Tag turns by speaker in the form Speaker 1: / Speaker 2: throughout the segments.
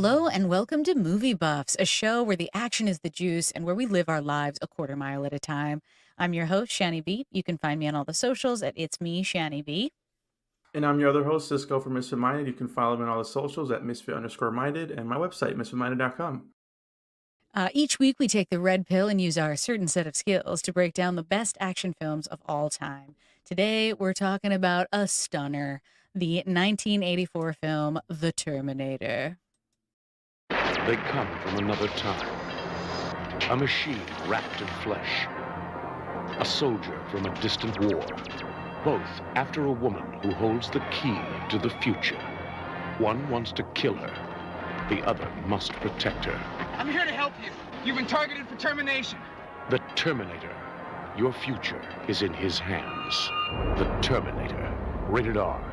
Speaker 1: Hello and welcome to Movie Buffs, a show where the action is the juice and where we live our lives a quarter mile at a time. I'm your host, Shani B. You can find me on all the socials at It's Me, Shani B.
Speaker 2: And I'm your other host, Cisco from Misfit Minded. You can follow me on all the socials at misfit_minded and my website, misfitminded.com.
Speaker 1: Each week we take the red pill and use our certain set of skills to break down the best action films of all time. Today we're talking about a stunner, the 1984 film, The Terminator.
Speaker 3: They come from another time. A machine wrapped in flesh. A soldier from a distant war. Both after a woman who holds the key to the future. One wants to kill her. The other must protect her.
Speaker 4: I'm here to help you. You've been targeted for termination.
Speaker 3: The Terminator. Your future is in his hands. The Terminator. Rated R.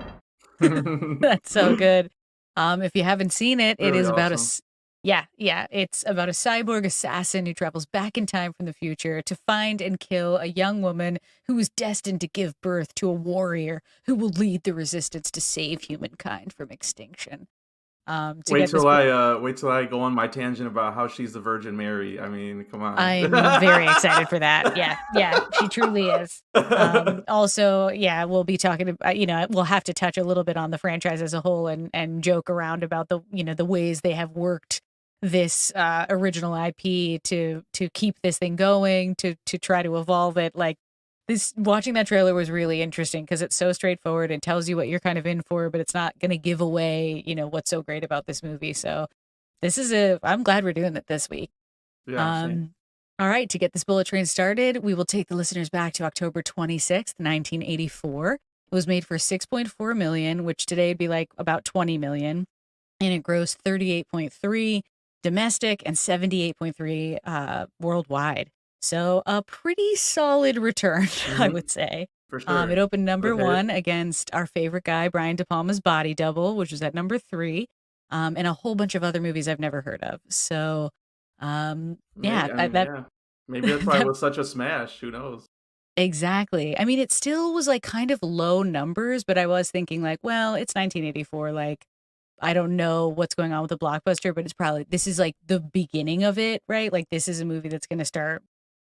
Speaker 1: That's so good. If you haven't seen it, it
Speaker 2: Really
Speaker 1: is about
Speaker 2: awesome.
Speaker 1: it's about a cyborg assassin who travels back in time from the future to find and kill a young woman who is destined to give birth to a warrior who will lead the resistance to save humankind from extinction. To
Speaker 2: Wait
Speaker 1: get this
Speaker 2: till
Speaker 1: book,
Speaker 2: wait till I go on my tangent about how she's the Virgin Mary. I mean, come on.
Speaker 1: I'm very excited for that. Yeah, she truly is. Also, yeah, we'll be talking about, we'll have to touch a little bit on the franchise as a whole and joke around about the ways they have worked this original IP to keep this thing going, to try to evolve it. Like this, watching that trailer was really interesting because it's so straightforward and tells you what you're kind of in for, but it's not going to give away, what's so great about this movie. So I'm glad we're doing it this week.
Speaker 2: Yeah, same.
Speaker 1: All right, to get this bullet train started, we will take the listeners back to October 26th, 1984. It was made for $6.4 million, which today would be like about $20 million, and it grossed 38.3 domestic and 78.3 worldwide. So a pretty solid return, I would say.
Speaker 2: For sure.
Speaker 1: It opened number
Speaker 2: Good hit.
Speaker 1: one against our favorite guy, Brian De Palma's Body Double, which was at number 3, and a whole bunch of other movies I've never heard of. So,
Speaker 2: Maybe,
Speaker 1: yeah,
Speaker 2: I mean,
Speaker 1: that
Speaker 2: yeah. Maybe that's why it was such a smash. Who knows?
Speaker 1: exactly. I mean, it still was like kind of low numbers, but I was thinking like, well, it's 1984. Like, I don't know what's going on with the blockbuster, but this is like the beginning of it, right? Like, this is a movie that's going to start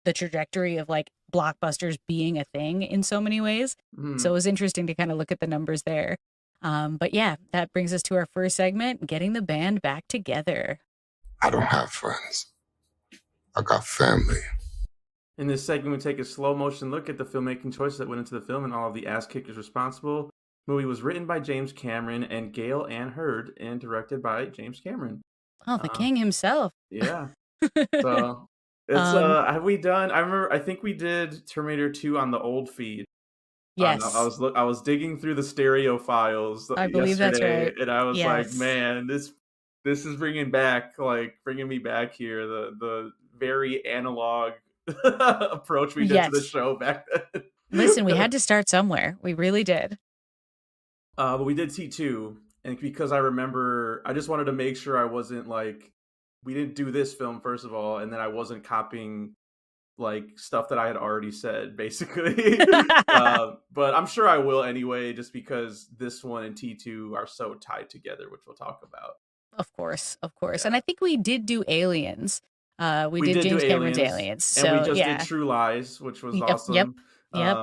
Speaker 1: the trajectory of like blockbusters being a thing in so many ways. So it was interesting to kind of look at the numbers there. But yeah, that brings us to our first segment, getting the band back together.
Speaker 5: I don't have friends. I got family.
Speaker 2: In this segment, we take a slow motion look at the filmmaking choices that went into the film and all of the ass kickers responsible. The movie was written by James Cameron and Gail Ann Hurd and directed by James Cameron.
Speaker 1: Oh, the king himself.
Speaker 2: Yeah. So it's have we done? I think we did Terminator 2 on the old feed.
Speaker 1: Yes,
Speaker 2: I was digging through the stereo files
Speaker 1: I believe that's
Speaker 2: yesterday,
Speaker 1: right.
Speaker 2: and I was like,
Speaker 1: Yes.
Speaker 2: man, this is bringing me back here. The very analog approach we did to the
Speaker 1: Yes.
Speaker 2: show back then.
Speaker 1: Listen, we had to start somewhere. We really did.
Speaker 2: But we did T2, and because I remember, I just wanted to make sure I wasn't like, we didn't do this film first of all, and then I wasn't copying like stuff that I had already said, basically. But I'm sure I will anyway, just because this one and T2 are so tied together, which we'll talk about.
Speaker 1: Of course.
Speaker 2: Yeah.
Speaker 1: And I think we did do Aliens. We
Speaker 2: We
Speaker 1: did
Speaker 2: did do
Speaker 1: James Cameron's
Speaker 2: Aliens,
Speaker 1: Aliens. So
Speaker 2: and we just
Speaker 1: yeah.
Speaker 2: did True Lies, which was
Speaker 1: Yep.
Speaker 2: awesome.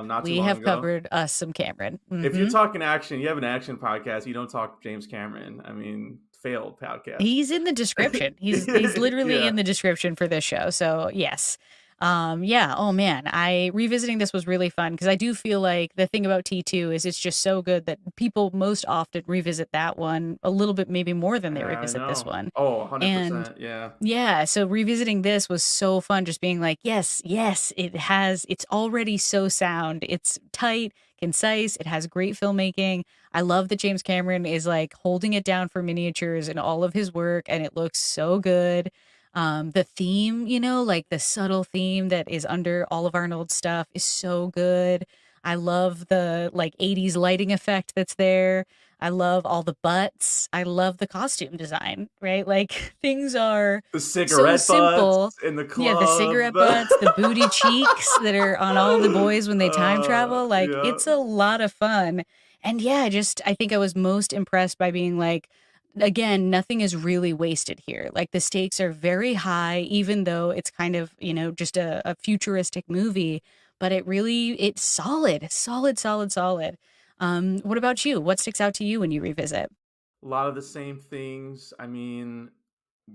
Speaker 2: Not too
Speaker 1: We
Speaker 2: long
Speaker 1: have
Speaker 2: ago.
Speaker 1: covered us some Cameron.
Speaker 2: If you're
Speaker 1: Mhm.
Speaker 2: talking action, you have an action podcast. You don't talk James Cameron. I mean, failed podcast.
Speaker 1: He's in the description. He's literally
Speaker 2: Yeah.
Speaker 1: in the description for this show. So yes. Yeah. Oh man, revisiting this was really fun because I do feel like the thing about T2 is it's just so good that people most often revisit that one a little bit, maybe more than they
Speaker 2: I
Speaker 1: revisit this
Speaker 2: know.
Speaker 1: one.
Speaker 2: Oh,
Speaker 1: And
Speaker 2: 100%. Yeah.
Speaker 1: yeah, so revisiting this was so fun, just being like, yes, it's already so sound. It's tight, concise, it has great filmmaking. I love that James Cameron is like holding it down for miniatures in all of his work, and it looks so good. The theme, like the subtle theme that is under all of Arnold's stuff is so good. I love the like 80s lighting effect that's there. I love all the butts. I love the costume design, right? Like things are
Speaker 2: The
Speaker 1: so
Speaker 2: cigarette
Speaker 1: simple.
Speaker 2: butts in the club.
Speaker 1: Yeah, the cigarette butts, the booty cheeks that are on all the boys when they time travel. Like
Speaker 2: Yeah.
Speaker 1: it's a lot of fun. And yeah, I think I was most impressed by being like, again, nothing is really wasted here. Like the stakes are very high, even though it's kind of, just a futuristic movie, but it's solid, solid, solid, solid. What about you? What sticks out to you when you revisit?
Speaker 2: A lot of the same things. I mean,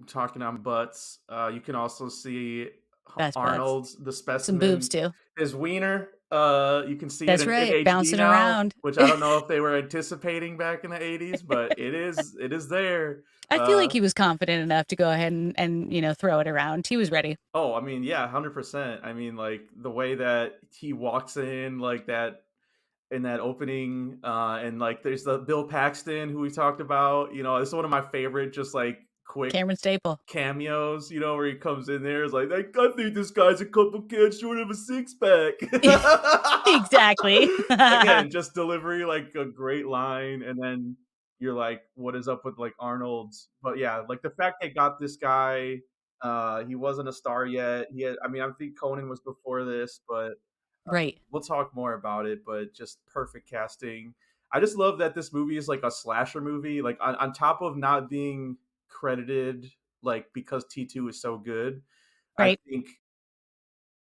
Speaker 2: talking on butts, you can also see
Speaker 1: Best butts.
Speaker 2: Arnold's the
Speaker 1: Some boobs
Speaker 2: specimen,
Speaker 1: too.
Speaker 2: his wiener. You can see it
Speaker 1: That's
Speaker 2: in
Speaker 1: right.
Speaker 2: HD
Speaker 1: Bouncing
Speaker 2: now,
Speaker 1: around.
Speaker 2: which I don't know if they were anticipating back in the 80s, but it is there.
Speaker 1: I feel like
Speaker 2: Uh,
Speaker 1: he was confident enough to go ahead and throw it around. He was ready.
Speaker 2: oh, I mean, yeah, 100%. I mean, like the way that he walks in, like that in that opening, and like there's the Bill Paxton who we talked about. This is one of my favorite, just like quick
Speaker 1: Cameron Staple.
Speaker 2: cameos, where he comes in there is like, I think this guy's a couple cans short of a six pack.
Speaker 1: Exactly.
Speaker 2: Again, just delivery, like a great line, and then you're like, what is up with like Arnold's? But yeah, like the fact they got this guy, he wasn't a star yet. I mean, I think Conan was before this, but
Speaker 1: Right.
Speaker 2: we'll talk more about it. But just perfect casting. I just love that this movie is like a slasher movie, like on top of not being credited, like because T2 is so good. I
Speaker 1: Right.
Speaker 2: think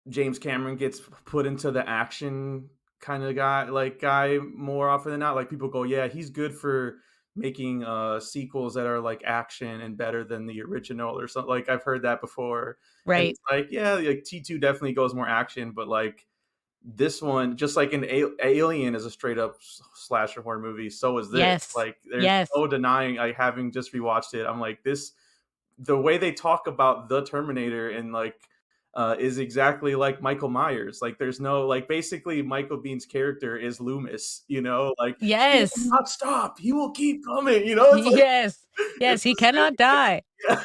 Speaker 2: James Cameron gets put into the action kind of guy more often than not. Like people go, yeah, he's good for making sequels that are like action and better than the original or something. Like I've heard that before. And
Speaker 1: Right.
Speaker 2: it's like, yeah, like T2 definitely goes more action, but like this one, just like Alien is a straight up slasher horror movie, so is this.
Speaker 1: Yes.
Speaker 2: Like there's
Speaker 1: Yes.
Speaker 2: no denying, like having just rewatched it, I'm like, this, the way they talk about the Terminator and like is exactly like Michael Myers. Like there's no, like basically Michael Bean's character is Loomis, like he will
Speaker 1: Yes.
Speaker 2: not stop. He will keep coming, it's like
Speaker 1: Yes. Yes.
Speaker 2: it's
Speaker 1: He
Speaker 2: the same.
Speaker 1: cannot die.
Speaker 2: Yeah.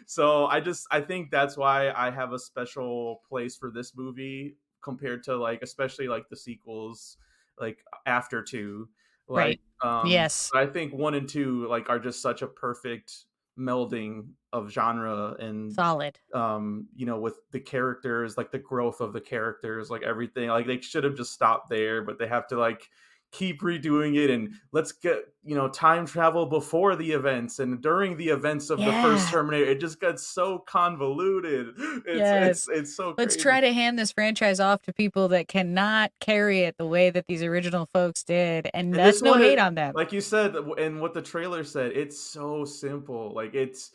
Speaker 2: So I think that's why I have a special place for this movie compared to like especially like the sequels like after two. Like
Speaker 1: Right. Yes.
Speaker 2: I think one and two like are just such a perfect melding of genre and
Speaker 1: Solid.
Speaker 2: with the characters, like the growth of the characters, like everything. Like they should have just stopped there, but they have to like keep redoing it and let's get time travel before the events and during the events of the first
Speaker 1: Yeah.
Speaker 2: Terminator. It just got so convoluted. it's
Speaker 1: Yes.
Speaker 2: it's it's so
Speaker 1: Let's
Speaker 2: crazy.
Speaker 1: try to hand this franchise off to people that cannot carry it the way that these original folks did. And
Speaker 2: And this
Speaker 1: that's no
Speaker 2: one,
Speaker 1: hate on them.
Speaker 2: like you said, and what the trailer said, it's so simple. Like it's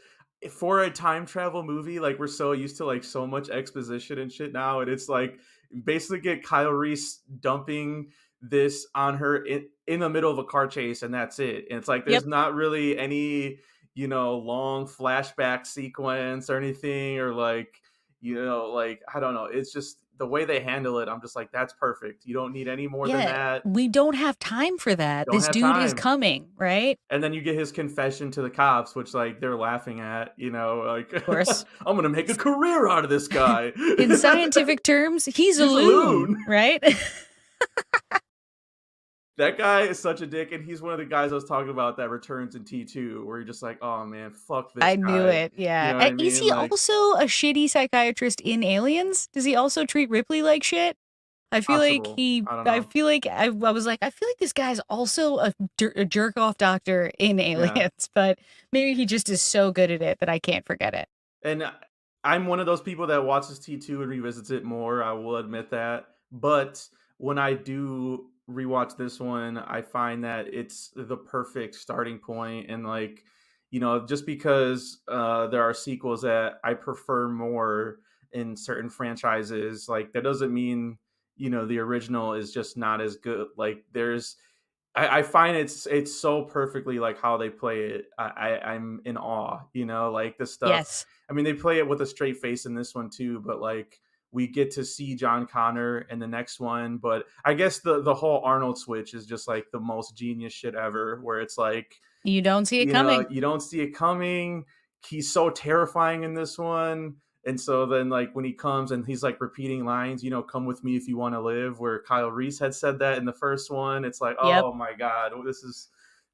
Speaker 2: for a time travel movie. Like we're so used to like so much exposition and shit now, and it's like basically get Kyle Reese dumping this on her in the middle of a car chase, and that's it. And it's like
Speaker 1: Yep.
Speaker 2: there's not really any long flashback sequence or anything, or like like I don't know. It's just the way they handle it. I'm just like, that's perfect. You don't need any more than
Speaker 1: Yeah.
Speaker 2: that.
Speaker 1: We don't have time for that.
Speaker 2: Don't
Speaker 1: This
Speaker 2: have
Speaker 1: dude is
Speaker 2: time.
Speaker 1: coming, right?
Speaker 2: And then you get his confession to the cops, which like they're laughing at, like
Speaker 1: Of course.
Speaker 2: I'm gonna make a career out of this guy.
Speaker 1: In scientific terms, he's a
Speaker 2: He's a
Speaker 1: loon,
Speaker 2: loon.
Speaker 1: right?
Speaker 2: That guy is such a dick, and he's one of the guys I was talking about that returns in T2, where you're just like, oh man, fuck this
Speaker 1: I knew
Speaker 2: guy.
Speaker 1: it. Yeah.
Speaker 2: You know what I
Speaker 1: Is
Speaker 2: mean?
Speaker 1: he
Speaker 2: Like,
Speaker 1: also a shitty psychiatrist in Aliens? Does he also treat Ripley like shit? I feel like
Speaker 2: possible.
Speaker 1: he.
Speaker 2: I don't
Speaker 1: I
Speaker 2: know.
Speaker 1: feel like I was like, I feel like this guy's also a jerk off doctor in Aliens, but maybe he just is so good at it that I can't forget it.
Speaker 2: And I'm one of those people that watches T2 and revisits it more. I will admit that. But when I do rewatch this one, I find that it's the perfect starting point. And like, just because there are sequels that I prefer more in certain franchises, like that doesn't mean, the original is just not as good. Like I find it's so perfectly like how they play it. I'm in awe, like the stuff.
Speaker 1: Yes.
Speaker 2: I mean, they play it with a straight face in this one too, but like we get to see John Connor in the next one. But I guess the whole Arnold switch is just like the most genius shit ever, where it's like
Speaker 1: You don't see it coming.
Speaker 2: you don't see it coming. He's so terrifying in this one. And so then like when he comes and he's like repeating lines, come with me if you want to live, where Kyle Reese had said that in the first one. It's like,
Speaker 1: Yep.
Speaker 2: oh my God,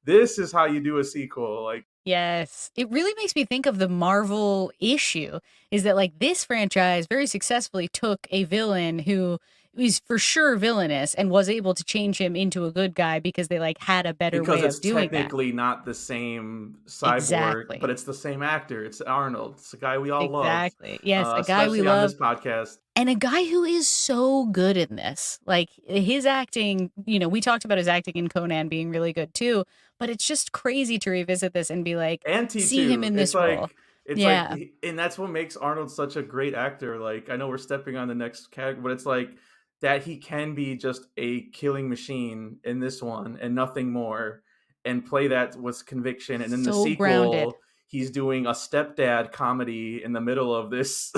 Speaker 2: this is how you do a sequel. Like,
Speaker 1: Yes. It really makes me think of the Marvel issue is that like this franchise very successfully took a villain who he's for sure villainous and was able to change him into a good guy because they like had a better
Speaker 2: Because
Speaker 1: way
Speaker 2: it's
Speaker 1: of doing that.
Speaker 2: technically not the same cyborg, but
Speaker 1: Exactly.
Speaker 2: it's the same actor. It's Arnold. It's a guy we all love,
Speaker 1: Exactly. Yes, a guy we
Speaker 2: especially on this
Speaker 1: love
Speaker 2: podcast.
Speaker 1: and a guy who is so good in this. Like his acting, we talked about his acting in Conan being really good too, but it's just crazy to revisit this and be like,
Speaker 2: And
Speaker 1: see him
Speaker 2: T2.
Speaker 1: in this role.
Speaker 2: It's like
Speaker 1: Yeah.
Speaker 2: and that's what makes Arnold such a great actor. Like I know we're stepping on the next character, but it's like that he can be just a killing machine in this one and nothing more and play that with conviction. And in the
Speaker 1: So grounded.
Speaker 2: sequel, he's doing a stepdad comedy in the middle of this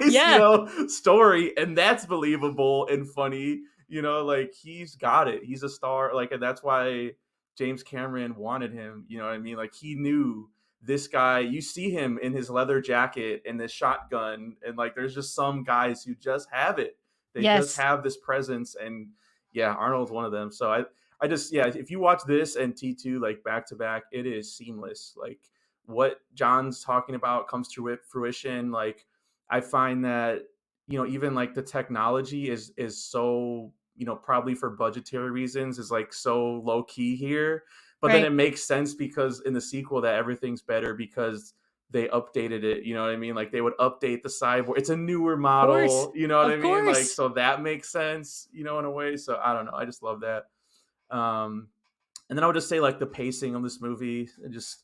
Speaker 1: Yeah.
Speaker 2: story, and that's believable and funny. Like he's got it. He's a star. Like, and that's why James Cameron wanted him. You know what I mean? Like he knew this guy. You see him in his leather jacket and this shotgun, and like there's just some guys who just have it. They just
Speaker 1: Yes.
Speaker 2: have this presence, and yeah, Arnold's one of them. So I just if you watch this and T2 like back to back, it is seamless. Like what John's talking about comes to fruition. Like I find that even like the technology is so probably for budgetary reasons is like so low key here, but then
Speaker 1: Right.
Speaker 2: it makes sense because in the sequel that everything's better because they updated it. You know what I mean? Like they would update the cyborg. It's a newer
Speaker 1: Of course.
Speaker 2: model. You know what I
Speaker 1: Of
Speaker 2: mean? Like
Speaker 1: course.
Speaker 2: so that makes sense. In a way. So I don't know. I just love that. And then I would just say like the pacing of this movie, just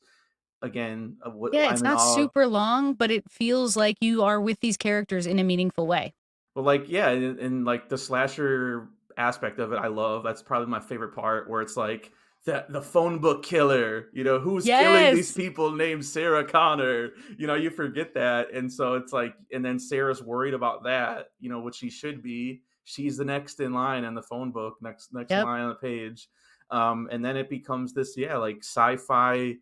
Speaker 2: again, what
Speaker 1: Yeah, it's
Speaker 2: I'm in
Speaker 1: not
Speaker 2: awe.
Speaker 1: super long, but it feels like you are with these characters in a meaningful way.
Speaker 2: But like, yeah, and like the slasher aspect of it, I love. That's probably my favorite part, where it's like the phone book killer. Who's killing these
Speaker 1: Yes.
Speaker 2: people named Sarah Connor. You forget that, and so it's like, and then Sarah's worried about that. Which she should be. She's the next in line in the phone book, next
Speaker 1: Yep.
Speaker 2: line on the page, and then it becomes this, like sci-fi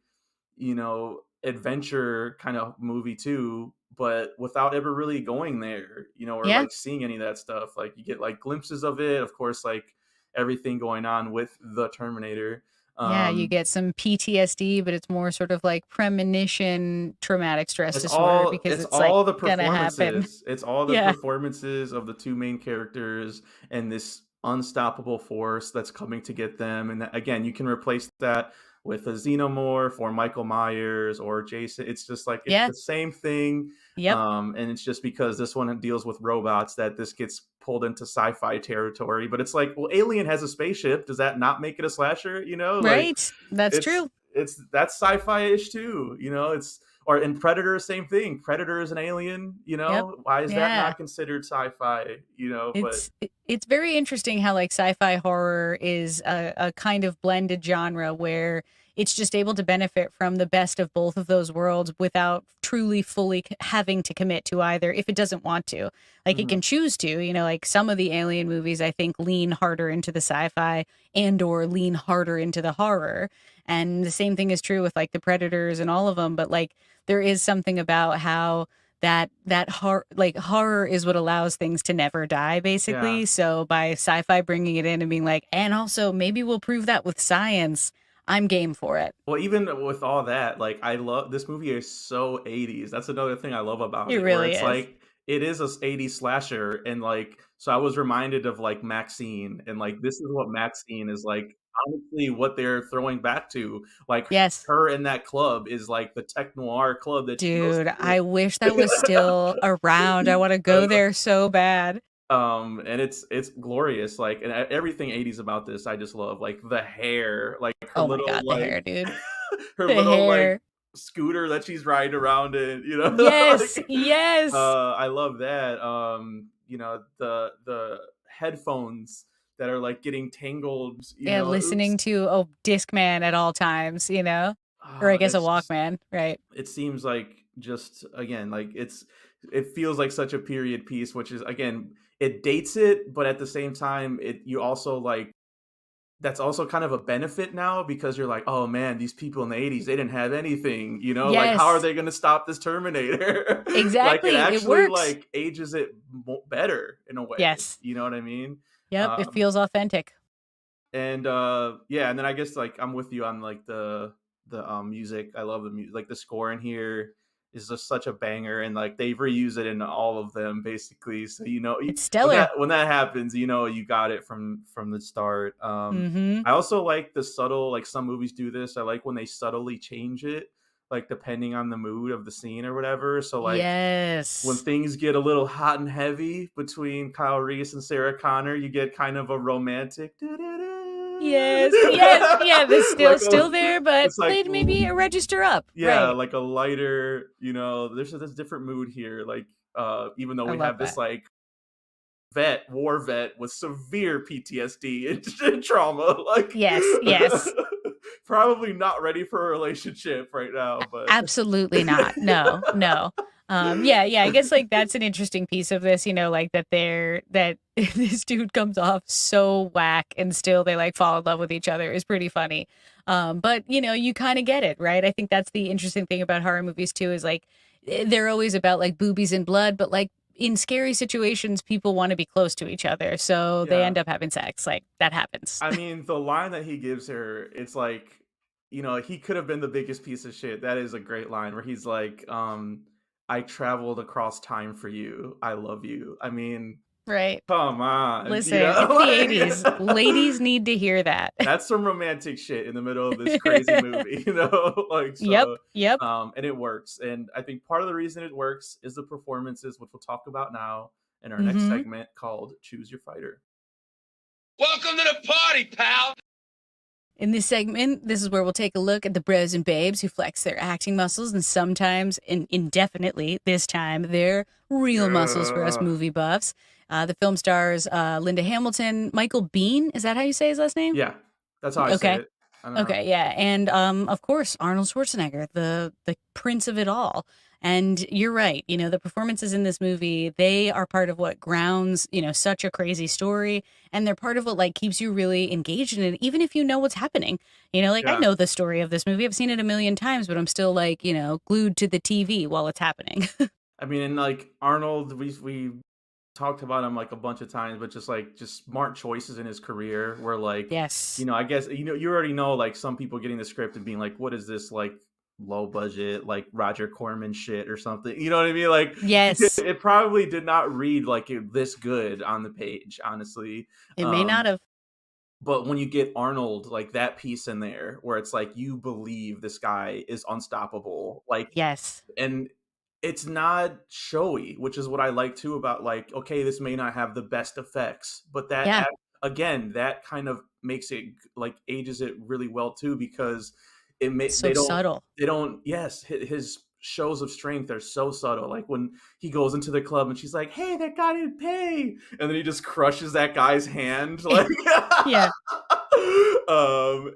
Speaker 2: adventure kind of movie too, but without ever really going there, or
Speaker 1: Yeah.
Speaker 2: like seeing any of that stuff. Like you get like glimpses of it, of course, like everything going on with the Terminator.
Speaker 1: Yeah, you get some PTSD, but it's more sort of like premonition, traumatic stress
Speaker 2: It's
Speaker 1: disorder
Speaker 2: all
Speaker 1: because
Speaker 2: it's
Speaker 1: it's like
Speaker 2: all the
Speaker 1: gonna happen.
Speaker 2: performances. It's all the
Speaker 1: Yeah.
Speaker 2: performances of the two main characters and this unstoppable force that's coming to get them. And again, you can replace that with a xenomorph or Michael Myers or Jason. It's just like it's
Speaker 1: Yeah.
Speaker 2: the same thing.
Speaker 1: Yep.
Speaker 2: And it's just because this one deals with robots that this gets pulled into sci-fi territory. But it's like, well, Alien has a spaceship. Does that not make it a slasher? Like
Speaker 1: Right. That's
Speaker 2: it's
Speaker 1: true.
Speaker 2: that's sci-fi-ish too. It's or in Predator, same thing. Predator is an alien.
Speaker 1: Yep.
Speaker 2: Why is that
Speaker 1: Yeah.
Speaker 2: not considered sci-fi? But
Speaker 1: It's very interesting how like sci-fi horror is a kind of blended genre where it's just able to benefit from the best of both of those worlds without truly fully having to commit to either if it doesn't want to. Like it
Speaker 2: mhm.
Speaker 1: can choose to, like some of the alien movies I think lean harder into the sci-fi and or lean harder into the horror. And the same thing is true with like the Predators and all of them, but like there is something about how horror is what allows things to never die
Speaker 2: Yeah.
Speaker 1: basically. So by sci-fi bringing it in and being like, and also maybe we'll prove that with science, I'm game for it.
Speaker 2: Well, even with all that, like I love this movie is so 80s. That's another thing I love about
Speaker 1: It
Speaker 2: it, where
Speaker 1: really
Speaker 2: it's
Speaker 1: is.
Speaker 2: like it is a 80s slasher, and like so I was reminded of like Maxine, and like this is what Maxine is like. Honestly, what they're throwing back to, like
Speaker 1: Yes.
Speaker 2: her in that club is like the tech noir club that she goes
Speaker 1: Dude,
Speaker 2: to.
Speaker 1: I wish that was still around. I want to go there so bad.
Speaker 2: And it's glorious, like, and everything 80s about this I just love, like the hair, like her
Speaker 1: Oh my
Speaker 2: little
Speaker 1: God, the
Speaker 2: like
Speaker 1: hair, dude.
Speaker 2: her
Speaker 1: The
Speaker 2: little like
Speaker 1: hair.
Speaker 2: scooter that she's riding around in,
Speaker 1: Yes.
Speaker 2: like
Speaker 1: Yes.
Speaker 2: I love that. The headphones that are like getting tangled,
Speaker 1: Yeah,
Speaker 2: oops.
Speaker 1: listening to a Discman at all times, or I guess a
Speaker 2: It's
Speaker 1: Walkman, right?
Speaker 2: it seems like just again like it feels like such a period piece, which is again it dates it, but at the same time it you also like that's also kind of a benefit now because you're like, oh man, these people in the 80s, they didn't have anything, like how are
Speaker 1: Yes,
Speaker 2: they going to stop this Terminator? Like it
Speaker 1: exactly. It
Speaker 2: actually
Speaker 1: works.
Speaker 2: like ages it better in a way,
Speaker 1: Yes.
Speaker 2: you know what I mean?
Speaker 1: Yep. It
Speaker 2: um
Speaker 1: feels authentic.
Speaker 2: and yeah, and then I guess like I'm with you on like the music. I love the music, like the score in here is just such a banger, and like they reuse it in all of them basically. So
Speaker 1: It's
Speaker 2: when
Speaker 1: stellar.
Speaker 2: that happens, you got it from the start.
Speaker 1: Mm-hmm.
Speaker 2: I also like the subtle, like some movies do this. I like when they subtly change it, like depending on the mood of the scene or whatever. So like when
Speaker 1: Yes.
Speaker 2: things get a little hot and heavy between Kyle Reese and Sarah Connor, you get kind of a romantic
Speaker 1: Yes. Yes. Yeah. This
Speaker 2: like
Speaker 1: still there, but
Speaker 2: it's like
Speaker 1: played maybe a register up.
Speaker 2: yeah,
Speaker 1: Right.
Speaker 2: like a lighter, there's this different mood here. Like even though
Speaker 1: I
Speaker 2: we
Speaker 1: love
Speaker 2: have this
Speaker 1: that.
Speaker 2: like war vet with severe PTSD and trauma, like
Speaker 1: Yes. Yes.
Speaker 2: probably not ready for a relationship right now, but
Speaker 1: Absolutely not. No, no. Yeah, yeah. I guess like that's an interesting piece of this, like that this dude comes off so whack and still they like fall in love with each other is pretty funny. But you kind of get it, right? I think that's the interesting thing about horror movies too, is like they're always about like boobies and blood, but like in scary situations, people want to be close to each other, so they
Speaker 2: yeah.
Speaker 1: end up having sex. Like that happens.
Speaker 2: I mean, the line that he gives her, it's like, he could have been the biggest piece of shit. That is a great line where he's like, I traveled across time for you. I love you. I mean,
Speaker 1: Right.
Speaker 2: come on,
Speaker 1: Listen, it's the '80s.
Speaker 2: like
Speaker 1: Ladies need to hear that.
Speaker 2: that's some romantic shit in the middle of this crazy movie, like
Speaker 1: Yep,
Speaker 2: so.
Speaker 1: yep.
Speaker 2: And it works, and I think part of the reason it works is the performances, which we'll talk about now in our next
Speaker 1: Mhm.
Speaker 2: segment called Choose Your Fighter.
Speaker 4: Welcome to the party, pal.
Speaker 1: In this segment, this is where we'll take a look at the bros and babes who flex their acting muscles and sometimes, and indefinitely this time, their real muscles for us
Speaker 2: Ugh.
Speaker 1: movie buffs. The film stars Linda Hamilton, Michael Biehn. Is that how you say his last name?
Speaker 2: Yeah, that's how I say
Speaker 1: Okay.
Speaker 2: it. I don't know.
Speaker 1: Okay, yeah, and of course Arnold Schwarzenegger, the prince of it all. And you're right, the performances in this movie, they are part of what grounds, such a crazy story, and they're part of what like keeps you really engaged in it, even if you know what's happening. Like I
Speaker 2: Yeah.
Speaker 1: know the story of this movie, I've seen it a million times, but I'm still like, glued to the TV while it's happening.
Speaker 2: I mean, and like Arnold, we talked about him like a bunch of times, but just smart choices in his career where like,
Speaker 1: Yes.
Speaker 2: I guess you already know like some people getting the script and being like, what is this like low budget like Roger Corman shit or something? You know what I mean? Like
Speaker 1: Yes.
Speaker 2: it probably did not read like this good on the page, honestly.
Speaker 1: It may not have.
Speaker 2: But when you get Arnold, like that piece in there where it's like you believe this guy is unstoppable, like,
Speaker 1: Yes.
Speaker 2: and it's not showy, which is what I like too about like, okay, this may not have the best effects, but
Speaker 1: Yeah.
Speaker 2: again, that kind of makes it like ages it really well too, because
Speaker 1: So subtle.
Speaker 2: they don't yes, his shows of strength are so subtle. Like when he goes into the club and she's like, hey, that guy didn't pay, and then he just crushes that guy's hand, like
Speaker 1: Yeah.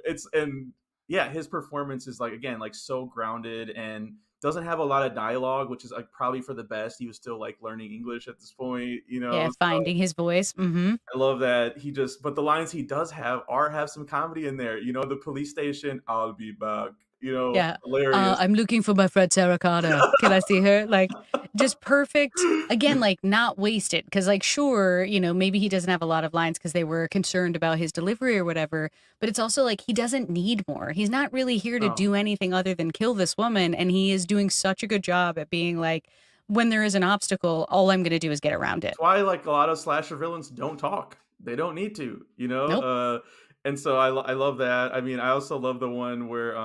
Speaker 2: it's and yeah, his performance is like again like so grounded and doesn't have a lot of dialogue, which is like probably for the best. He was still like learning English at this point,
Speaker 1: Yeah,
Speaker 2: so
Speaker 1: finding his voice. Mhm.
Speaker 2: I love that but the lines he does have some comedy in there. The police station, I'll be back.
Speaker 1: Yeah.
Speaker 2: Hilarious.
Speaker 1: I'm looking for my friend Sarah Connor. Can I see her? Like, just perfect. Again, like not wasted. Because, like, sure, maybe he doesn't have a lot of lines because they were concerned about his delivery or whatever. But it's also like he doesn't need more. He's not really here to
Speaker 2: No.
Speaker 1: do anything other than kill this woman. And he is doing such a good job at being like, when there is an obstacle, all I'm going to do is get around it.
Speaker 2: That's why like a lot of slasher villains don't talk. They don't need to,
Speaker 1: Nope.
Speaker 2: And so I love that. I mean, I also love the one where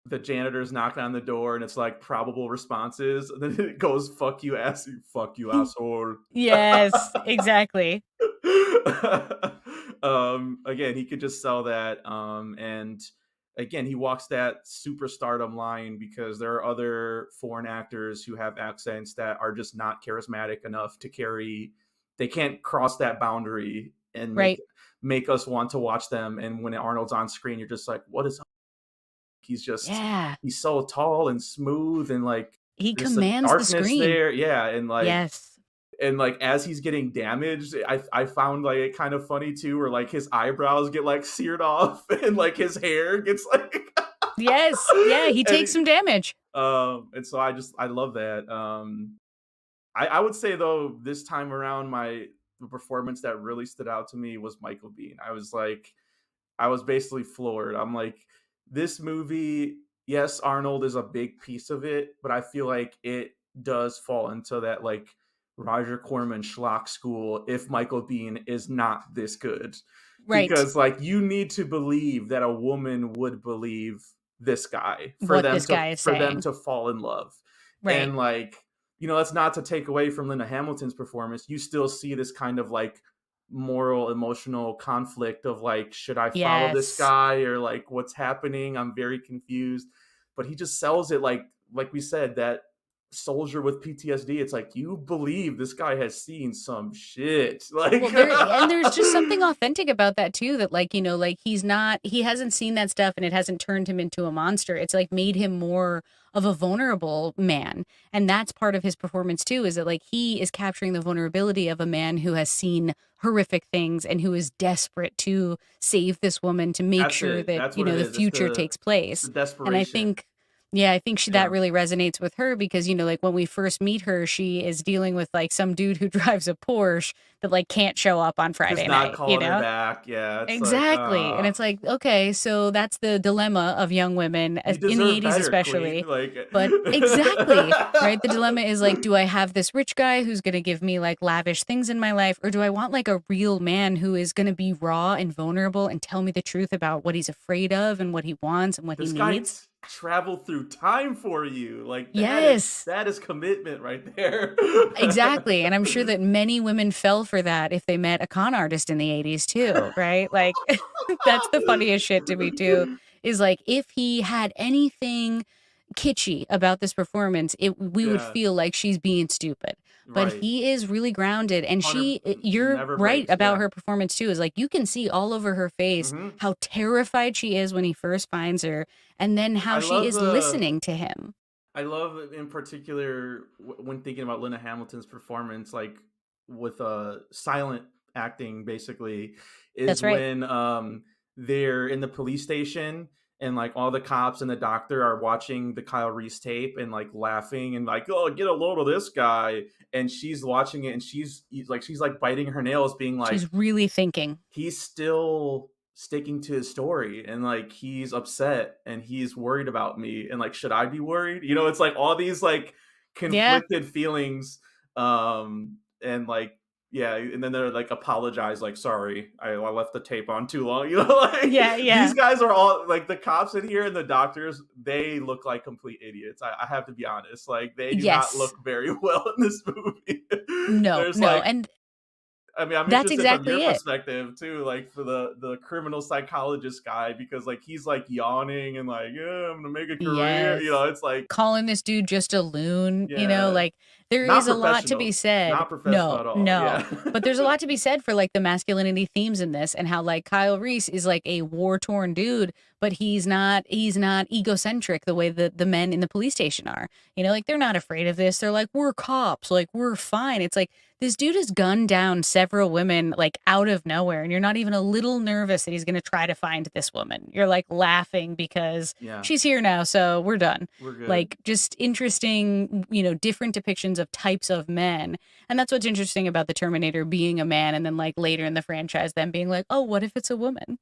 Speaker 2: the janitor's knocking on the door and it's like probable responses, and then it goes fuck you asshole.
Speaker 1: Yes, exactly.
Speaker 2: Again, he could just sell that, and again, he walks that superstardom line because there are other foreign actors who have accents that are just not charismatic enough to carry. They can't cross that boundary and
Speaker 1: Right.
Speaker 2: make us want to watch them. And when Arnold's on screen, you're just like, what is
Speaker 1: Yeah.
Speaker 2: he's so tall and smooth, and like
Speaker 1: He
Speaker 2: there's a
Speaker 1: commands the
Speaker 2: darkness
Speaker 1: screen.
Speaker 2: there, yeah,
Speaker 1: Yes.
Speaker 2: and like as he's getting damaged, I found like it kind of funny too, where like his eyebrows get like seared off and like his hair gets like
Speaker 1: Yes. Yeah, he
Speaker 2: and
Speaker 1: takes some damage.
Speaker 2: and so I love that. I would say though this time around the performance that really stood out to me was Michael Biehn. I was basically floored. I'm like, this movie, yes, Arnold is a big piece of it, but I feel like it does fall into that like Roger Corman schlock school if Michael Biehn is not this good.
Speaker 1: Right.
Speaker 2: Because like you need to believe that a woman would believe this guy
Speaker 1: What this guy is
Speaker 2: for them
Speaker 1: saying.
Speaker 2: to fall in love.
Speaker 1: Right.
Speaker 2: And like, you know, that's not to take away from Linda Hamilton's performance. You still see this kind of like moral emotional conflict of like, should I follow this
Speaker 1: Yes.
Speaker 2: guy or like what's happening? I'm very confused. But he just sells it like we said, that soldier with PTSD. It's like you believe this guy has seen some shit. Like
Speaker 1: Well, there's just something authentic about that too, that like, you know, like he hasn't seen that stuff and it hasn't turned him into a monster. It's like made him more of a vulnerable man. And that's part of his performance too, is that like he is capturing the vulnerability of a man who has seen horrific things and who is desperate to save this woman to make
Speaker 2: that's
Speaker 1: sure
Speaker 2: it.
Speaker 1: that,
Speaker 2: That's
Speaker 1: you
Speaker 2: what
Speaker 1: know,
Speaker 2: it
Speaker 1: the
Speaker 2: is.
Speaker 1: future takes
Speaker 2: It's
Speaker 1: place.
Speaker 2: the
Speaker 1: And I
Speaker 2: desperation.
Speaker 1: think yeah, I think that
Speaker 2: Yeah.
Speaker 1: really resonates with her because, you know, like when we first meet her, she is dealing with like some dude who drives a Porsche that like can't show up on Friday
Speaker 2: Just not
Speaker 1: night, you
Speaker 2: calling her
Speaker 1: know?
Speaker 2: back. Yeah. It's like
Speaker 1: Exactly. And it's like, okay, so that's the dilemma of young women
Speaker 2: you
Speaker 1: in the
Speaker 2: deserve
Speaker 1: 80s
Speaker 2: better, Queen.
Speaker 1: especially.
Speaker 2: Like
Speaker 1: But exactly, right? The dilemma is like, do I have this rich guy who's going to give me like lavish things in my life, or do I want like a real man who is going to be raw and vulnerable and tell me the truth about what he's afraid of and what he wants and what he
Speaker 2: this guy
Speaker 1: needs?
Speaker 2: traveled through time for you. Like
Speaker 1: Yes.
Speaker 2: that is commitment right there.
Speaker 1: Exactly. And I'm sure that many women fell for that if they met a con artist in the 80s too, right? Like that's the funniest shit to me too. Is like if he had anything kitschy about this performance, we would
Speaker 2: Yeah.
Speaker 1: feel like she's being stupid. But
Speaker 2: Right.
Speaker 1: he is really grounded and
Speaker 2: 100
Speaker 1: you're
Speaker 2: never
Speaker 1: right
Speaker 2: breaks.
Speaker 1: about
Speaker 2: Yeah.
Speaker 1: her performance too. Is like you can see all over her face
Speaker 2: hmm
Speaker 1: how terrified she is when he first finds her and then how
Speaker 2: I
Speaker 1: she
Speaker 2: love
Speaker 1: is listening to him.
Speaker 2: I love in particular when thinking about Linda Hamilton's performance, like with silent acting, basically, is
Speaker 1: That's right.
Speaker 2: when they're in the police station and like all the cops and the doctor are watching the Kyle Reese tape and like laughing and like, oh, get a load of this guy, and she's watching it and she's like biting her nails, being like,
Speaker 1: She's really thinking.
Speaker 2: he's still sticking to his story and like he's upset and he's worried about me and like should I be worried, you know? It's like all these like
Speaker 1: Yeah.
Speaker 2: conflicted feelings, and like yeah, and then they're like apologize like sorry, I left the tape on too long, you know? Like
Speaker 1: Yeah,
Speaker 2: these
Speaker 1: yeah.
Speaker 2: guys are all like the cops in here and the doctors, they look like complete idiots. I have to be honest, like they do not
Speaker 1: Yes.
Speaker 2: look very well in this movie.
Speaker 1: No,
Speaker 2: There's
Speaker 1: no,
Speaker 2: like,
Speaker 1: and
Speaker 2: I mean, I'm
Speaker 1: that's
Speaker 2: interested from your
Speaker 1: exactly it.
Speaker 2: perspective too, like for the criminal psychologist guy, because like he's like yawning and like, yeah, I'm gonna make a career. You
Speaker 1: Yes.
Speaker 2: know, it's like,
Speaker 1: Calling this dude just a loon, you know,
Speaker 2: yeah,
Speaker 1: like there
Speaker 2: not
Speaker 1: is a lot to be
Speaker 2: professional,
Speaker 1: said.
Speaker 2: not professional
Speaker 1: No,
Speaker 2: at all.
Speaker 1: no.
Speaker 2: Yeah,
Speaker 1: But there's a lot to be said for like the masculinity themes in this and how like Kyle Reese is like a war-torn dude, but he's not egocentric the way that the men in the police station are. You know, like they're not afraid of this. They're like, we're cops, like we're fine. It's like this dude has gunned down several women like out of nowhere, and you're not even a little nervous that he's going to try to find this woman. You're like laughing because
Speaker 2: yeah,
Speaker 1: she's here now, so we're done.
Speaker 2: we're good.
Speaker 1: Like just interesting, you know, different depictions of types of men. And that's what's interesting about the Terminator being a man and then like later in the franchise them being like, "Oh, what if it's a woman?"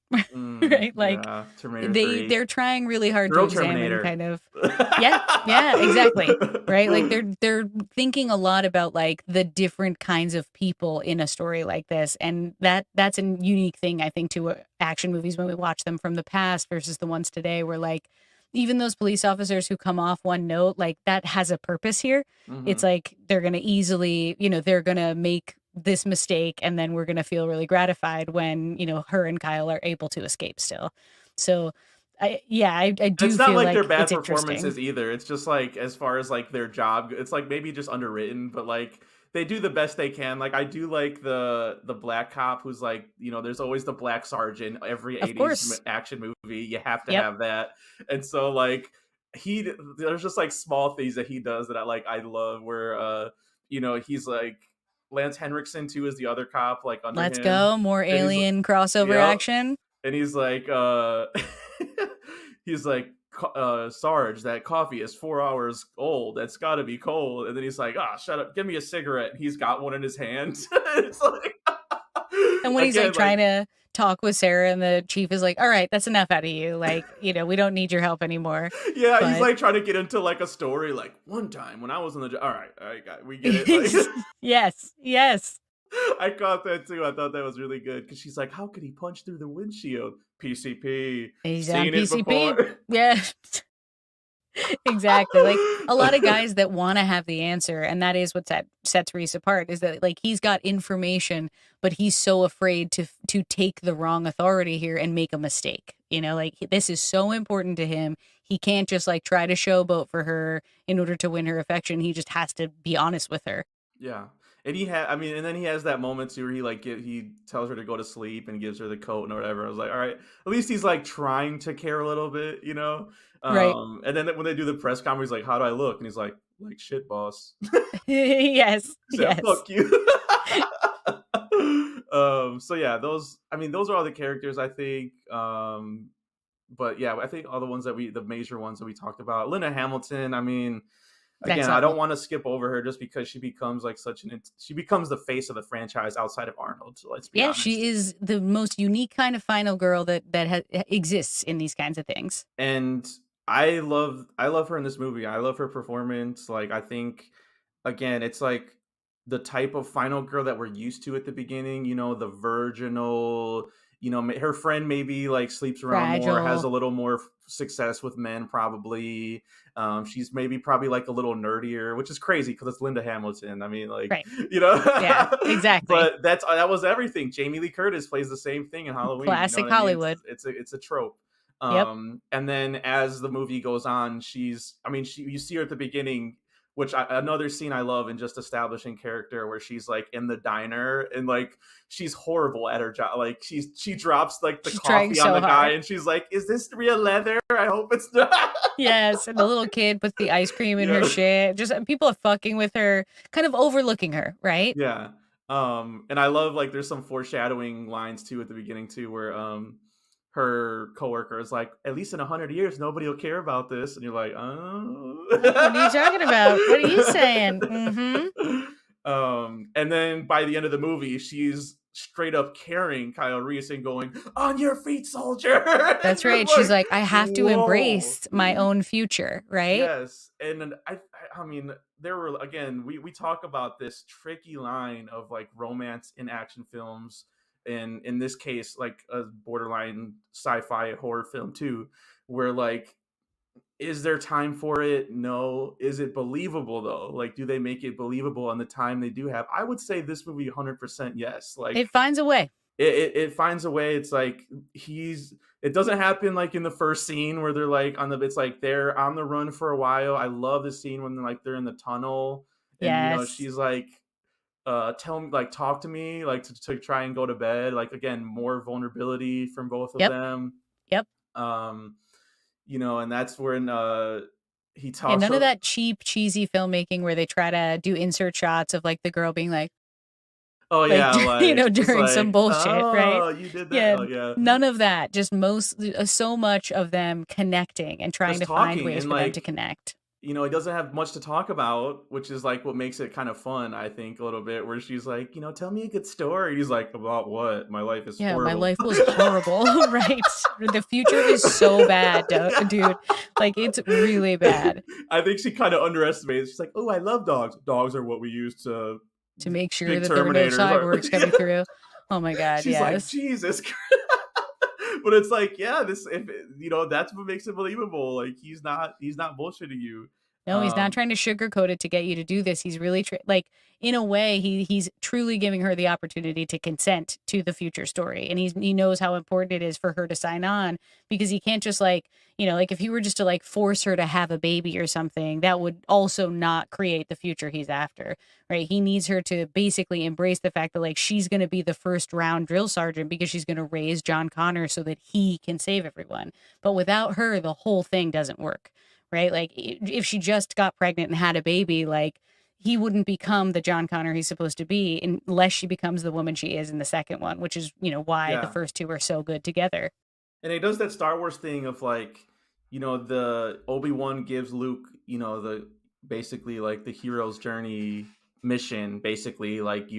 Speaker 1: Right? Like
Speaker 2: Yeah, Terminator 3,
Speaker 1: they're trying really hard to
Speaker 2: Girl
Speaker 1: examine
Speaker 2: Terminator.
Speaker 1: kind of yeah, yeah, exactly. Right? Like they're thinking a lot about like the different kinds of people in a story like this, and that's a unique thing I think to action movies when we watch them from the past versus the ones today, where like even those police officers who come off one note, like that has a purpose here. It's
Speaker 2: hmm
Speaker 1: like they're gonna easily, you know, they're gonna make this mistake, and then we're gonna feel really gratified when you know her and Kyle are able to escape still. So I do
Speaker 2: It's not
Speaker 1: feel
Speaker 2: like they're
Speaker 1: like
Speaker 2: bad
Speaker 1: it's interesting.
Speaker 2: performances either. It's just like as far as like their job, it's like maybe just underwritten, but like they do the best they can. Like I do like the black cop who's like, you know, there's always the black sergeant. Every
Speaker 1: Of
Speaker 2: 80s
Speaker 1: course.
Speaker 2: action movie, you have to
Speaker 1: Yep.
Speaker 2: have that. And so like there's just like small things that he does that I love where you know, he's like Lance Henriksen too is the other cop like under
Speaker 1: Let's
Speaker 2: him.
Speaker 1: go. More
Speaker 2: And he's
Speaker 1: alien crossover
Speaker 2: yep,
Speaker 1: action.
Speaker 2: and he's like he's like Sarge, that coffee is 4 hours old, that's got to be cold. And then he's like, ah, shut up, give me a cigarette. He's got one in his hand. It's like
Speaker 1: And when he's like
Speaker 2: Again, like,
Speaker 1: trying to talk with Sarah, and the chief is like, "All right, that's enough out of you. Like, we don't need your help anymore."
Speaker 2: yeah, he's
Speaker 1: But
Speaker 2: like trying to get into like a story. Like one time when I was in the, all right, we get it. Like,
Speaker 1: yes, yes,
Speaker 2: I caught that too. I thought that was really good because she's like, "How could he punch through the windshield?" PCP,
Speaker 1: he's on
Speaker 2: seen it
Speaker 1: PCP.
Speaker 2: before.
Speaker 1: Yeah. Exactly. Like a lot of guys that want to have the answer, and that is what sets Reese apart, is that like he's got information, but he's so afraid to take the wrong authority here and make a mistake. Like this is so important to him. He can't just like try to showboat for her in order to win her affection. He just has to be honest with her.
Speaker 2: Yeah. And I mean, and then he has that moment too where he tells her to go to sleep and gives her the coat and whatever. I was like, all right, at least he's like trying to care a little bit, you know?
Speaker 1: Right.
Speaker 2: And then when they do the press conference, he's like, how do I look? And he's like shit, boss.
Speaker 1: Yes.
Speaker 2: He said,
Speaker 1: Yes.
Speaker 2: fuck you. So yeah, those are all the characters, I think. But yeah, I think all the ones the major ones that we talked about. Linda Hamilton, I mean,
Speaker 1: Next
Speaker 2: again, I don't
Speaker 1: level.
Speaker 2: want to skip over her just because she becomes like she becomes the face of the franchise outside of Arnold. So let's be
Speaker 1: Yeah,
Speaker 2: honest.
Speaker 1: she is the most unique kind of final girl that exists in these kinds of things.
Speaker 2: And I love her in this movie. I love her performance. Like I think again, it's like the type of final girl that we're used to at the beginning, the virginal, her friend maybe like sleeps around more, has
Speaker 1: Fragile.
Speaker 2: a little more success with men probably. She's maybe probably like a little nerdier, which is crazy because it's Linda Hamilton. I mean, like,
Speaker 1: Right. Yeah, exactly.
Speaker 2: but that was everything. Jamie Lee Curtis plays the same thing in Halloween.
Speaker 1: Classic
Speaker 2: What I mean?
Speaker 1: Hollywood.
Speaker 2: It's a trope.
Speaker 1: Yep.
Speaker 2: And then as the movie goes on, you see her at the beginning, another scene I love in just establishing character, where she's like in the diner and like she's horrible at her job. Like she drops like the
Speaker 1: She's trying
Speaker 2: coffee on
Speaker 1: so
Speaker 2: the guy
Speaker 1: hard.
Speaker 2: and she's like, "Is this real leather? I hope it's not."
Speaker 1: Yes, and the little kid puts the ice cream in her
Speaker 2: Yeah.
Speaker 1: shit. Just people are fucking with her, kind of overlooking her, right?
Speaker 2: Yeah. And I love like there's some foreshadowing lines too at the beginning too, where her coworker is like, "At least in 100 years, nobody will care about this," and you're like, "Oh,
Speaker 1: What are you talking about? What are you saying? Mm-hmm.
Speaker 2: And then by the end of the movie, she's straight up carrying Kyle Reese and going, "On your feet, soldier."
Speaker 1: That's
Speaker 2: You're
Speaker 1: right. She's like, I have to
Speaker 2: whoa.
Speaker 1: embrace my own future, right?
Speaker 2: Yes, and I mean, there were again, we talk about this tricky line of like romance in action films, and in this case, like a borderline sci-fi horror film too, where like, is there time for it? No. Is it believable though? Like, do they make it believable on the time they do have? I would say this movie 100% yes. Like,
Speaker 1: It finds a way.
Speaker 2: it finds a way. It's like it doesn't happen like in the first scene where they're like it's like they're on the run for a while. I love the scene when they're in the tunnel and
Speaker 1: Yes.
Speaker 2: she's like tell me, like, talk to me, like to try and go to bed. Like again, more vulnerability from both of
Speaker 1: Yep.
Speaker 2: them.
Speaker 1: Yep.
Speaker 2: And that's when he
Speaker 1: And
Speaker 2: talks
Speaker 1: none of that cheap, cheesy filmmaking where they try to do insert shots of like the girl being like,
Speaker 2: oh yeah, like just
Speaker 1: during some
Speaker 2: like,
Speaker 1: bullshit, right?
Speaker 2: oh, you did that.
Speaker 1: Yeah,
Speaker 2: Oh yeah.
Speaker 1: none of that. Just so much of them connecting and trying
Speaker 2: Just
Speaker 1: to find
Speaker 2: talking
Speaker 1: ways
Speaker 2: and
Speaker 1: for them
Speaker 2: like,
Speaker 1: to connect.
Speaker 2: it doesn't have much to talk about, which is like what makes it kind of fun, I think, a little bit, where she's like, tell me a good story. He's like, about what? My life is
Speaker 1: Yeah, my
Speaker 2: horrible.
Speaker 1: life was horrible, right? The future is so bad, dude. Like, it's really bad.
Speaker 2: I think she kind of underestimates. She's like, oh, I love dogs. Dogs are what we use to
Speaker 1: make sure
Speaker 2: big
Speaker 1: that there are no
Speaker 2: Terminators.
Speaker 1: cyborgs coming through. Oh my God,
Speaker 2: She's like,
Speaker 1: yes.
Speaker 2: Jesus Christ. But it's like, yeah, that's what makes it believable. Like he's not bullshitting you.
Speaker 1: No, he's not trying to sugarcoat it to get you to do this. He's really like, in a way, he's truly giving her the opportunity to consent to the future story, and he knows how important it is for her to sign on, because he can't just like if he were just to like force her to have a baby or something, that would also not create the future he's after, right? He needs her to basically embrace the fact that like she's going to be the first round drill sergeant because she's going to raise John Connor so that he can save everyone. But without her, the whole thing doesn't work. Right? Like if she just got pregnant and had a baby, like he wouldn't become the John Connor he's supposed to be unless she becomes the woman she is in the second one, which is, why the first two are so good together.
Speaker 2: And it does that Star Wars thing of like, the Obi-Wan gives Luke, the basically like the hero's journey mission, basically like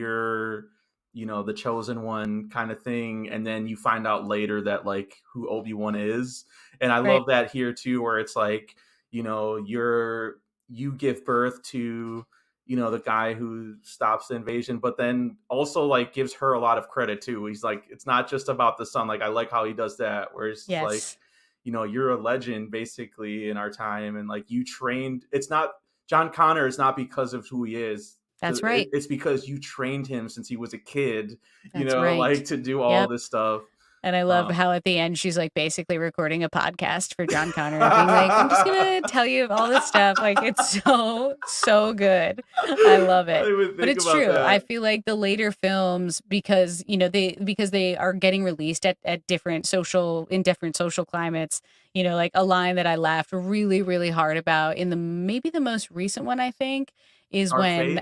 Speaker 2: the chosen one kind of thing, and then you find out later that like who Obi-Wan is. And I
Speaker 1: Right.
Speaker 2: love that here too, where it's like, you give birth to the guy who stops the invasion, but then also like gives her a lot of credit too. He's like, it's not just about the son. Like I like how he does that, where it's like,
Speaker 1: Yes.
Speaker 2: you're a legend basically in our time, and like you trained. It's not John Connor is not because of who he is.
Speaker 1: That's right.
Speaker 2: It's because you trained him since he was a kid,
Speaker 1: That's right.
Speaker 2: like to do all
Speaker 1: Yep.
Speaker 2: this stuff.
Speaker 1: And I love how at the end she's like basically recording a podcast for John Connor and being like, I'm just gonna tell you all this stuff. Like it's so good. I love
Speaker 2: I
Speaker 1: it.
Speaker 2: didn't even
Speaker 1: But
Speaker 2: think
Speaker 1: it's
Speaker 2: about
Speaker 1: true. I
Speaker 2: that.
Speaker 1: feel like the later films, because they are getting released at different social climates, like a line that I laughed really, really hard about in maybe the most recent one, I think, is
Speaker 2: Dark
Speaker 1: when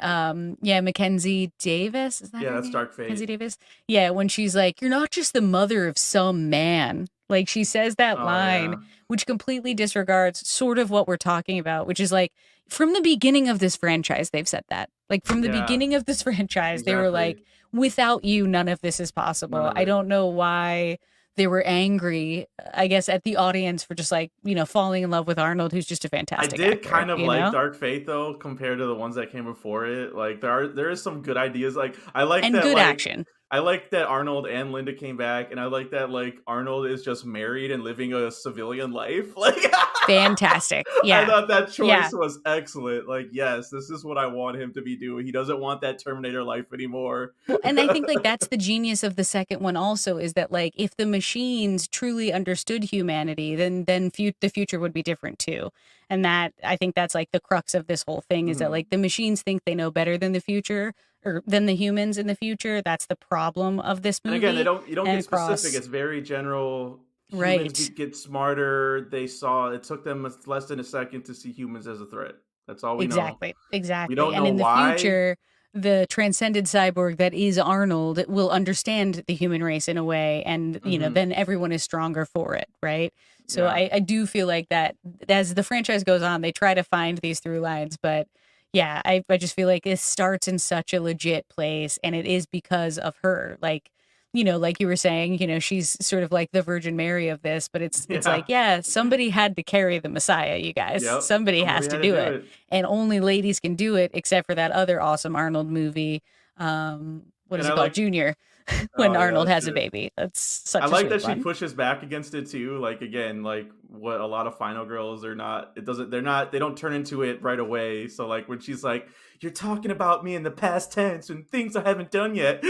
Speaker 2: Fate.
Speaker 1: Mackenzie Davis, is that
Speaker 2: Yeah,
Speaker 1: her
Speaker 2: that's
Speaker 1: name?
Speaker 2: Dark
Speaker 1: Mackenzie
Speaker 2: Fate.
Speaker 1: Davis. Yeah, when she's like, "You're not just the mother of some man." Like she says that
Speaker 2: Oh
Speaker 1: line,
Speaker 2: yeah,
Speaker 1: which completely disregards sort of what we're talking about, which is like from the beginning of this franchise, they've said that. Like from the
Speaker 2: yeah,
Speaker 1: beginning of this franchise, they were
Speaker 2: exactly.
Speaker 1: like, "Without you, none of this is
Speaker 2: None
Speaker 1: possible."
Speaker 2: of
Speaker 1: I
Speaker 2: it.
Speaker 1: don't know why they were angry, I guess, at the audience for just like, falling in love with Arnold, who's just a
Speaker 2: I
Speaker 1: fantastic
Speaker 2: did
Speaker 1: actor,
Speaker 2: kind of like Dark Fate though, compared to the ones that came before it. Like there is some good ideas. Like I like
Speaker 1: And
Speaker 2: that
Speaker 1: good
Speaker 2: like
Speaker 1: action.
Speaker 2: I like that Arnold and Linda came back, and I like that like Arnold is just married and living a civilian life. Like
Speaker 1: Fantastic.
Speaker 2: I
Speaker 1: Yeah.
Speaker 2: thought that
Speaker 1: Yeah.
Speaker 2: choice was excellent. Like yes, this is what I want him to be doing. He doesn't want that Terminator life anymore.
Speaker 1: Well, and I think like that's the genius of the second one also, is that like if the machines truly understood humanity, then the future would be different too. And that, I think that's like the crux of this whole thing, is that
Speaker 2: Mhm.
Speaker 1: like the machines think they know better than the future, or than the humans in the future. That's the problem of this
Speaker 2: And again,
Speaker 1: movie.
Speaker 2: you don't
Speaker 1: And
Speaker 2: get specific.
Speaker 1: across
Speaker 2: It's very general. Humans
Speaker 1: right.
Speaker 2: get smarter. It took them less than a second to see humans as a threat. That's all we know.
Speaker 1: Exactly,
Speaker 2: We
Speaker 1: exactly.
Speaker 2: don't
Speaker 1: And
Speaker 2: know
Speaker 1: in the
Speaker 2: why.
Speaker 1: future, the transcended cyborg that is Arnold will understand the human race in a way, and
Speaker 2: Hmm.
Speaker 1: then everyone is stronger for it, right? So
Speaker 2: Yeah.
Speaker 1: I do feel like that as the franchise goes on, they try to find these through lines, but yeah, I just feel like it starts in such a legit place, and it is because of her. Like, like you were saying, she's sort of like the Virgin Mary of this, but it's like,
Speaker 2: Yeah.
Speaker 1: yeah, somebody had to carry the Messiah, you guys.
Speaker 2: Yep.
Speaker 1: Somebody
Speaker 2: Somebody
Speaker 1: has to
Speaker 2: had to
Speaker 1: do
Speaker 2: do
Speaker 1: it,
Speaker 2: it.
Speaker 1: and only ladies can do it, except for that other awesome Arnold movie. What
Speaker 2: And
Speaker 1: is
Speaker 2: I
Speaker 1: it called?
Speaker 2: like.
Speaker 1: Junior, when
Speaker 2: Oh yeah,
Speaker 1: Arnold
Speaker 2: that's
Speaker 1: has a
Speaker 2: good.
Speaker 1: baby. That's
Speaker 2: I
Speaker 1: such a
Speaker 2: like
Speaker 1: sweet
Speaker 2: that she
Speaker 1: one.
Speaker 2: pushes back against it too. Like again, like what a lot of final girls are not. It doesn't. They're not. They don't turn into it right away. So like when she's like, "You're talking about me in the past tense and things I haven't done yet."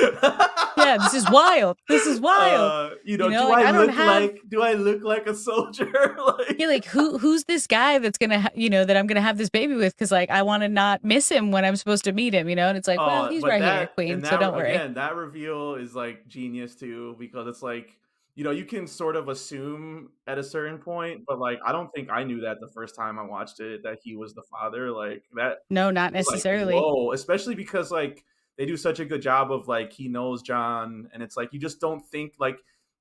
Speaker 1: Yeah, this is wild. This is wild. Like I don't have.
Speaker 2: Do I look like a soldier? Like,
Speaker 1: Yeah, like who's this guy that's gonna that I'm gonna have this baby with, because like I want to not miss him when I'm supposed to meet him, and it's like, well,
Speaker 2: oh,
Speaker 1: he's
Speaker 2: but
Speaker 1: right here,
Speaker 2: that
Speaker 1: queen,
Speaker 2: and
Speaker 1: so
Speaker 2: that
Speaker 1: don't worry.
Speaker 2: again, that reveal is like genius too, because it's like, you can sort of assume at a certain point, but like I don't think I knew that the first time I watched it that he was the father. Like that
Speaker 1: No, not
Speaker 2: was like,
Speaker 1: necessarily.
Speaker 2: whoa, especially because like they do such a good job of like he knows John, and it's like you just don't think like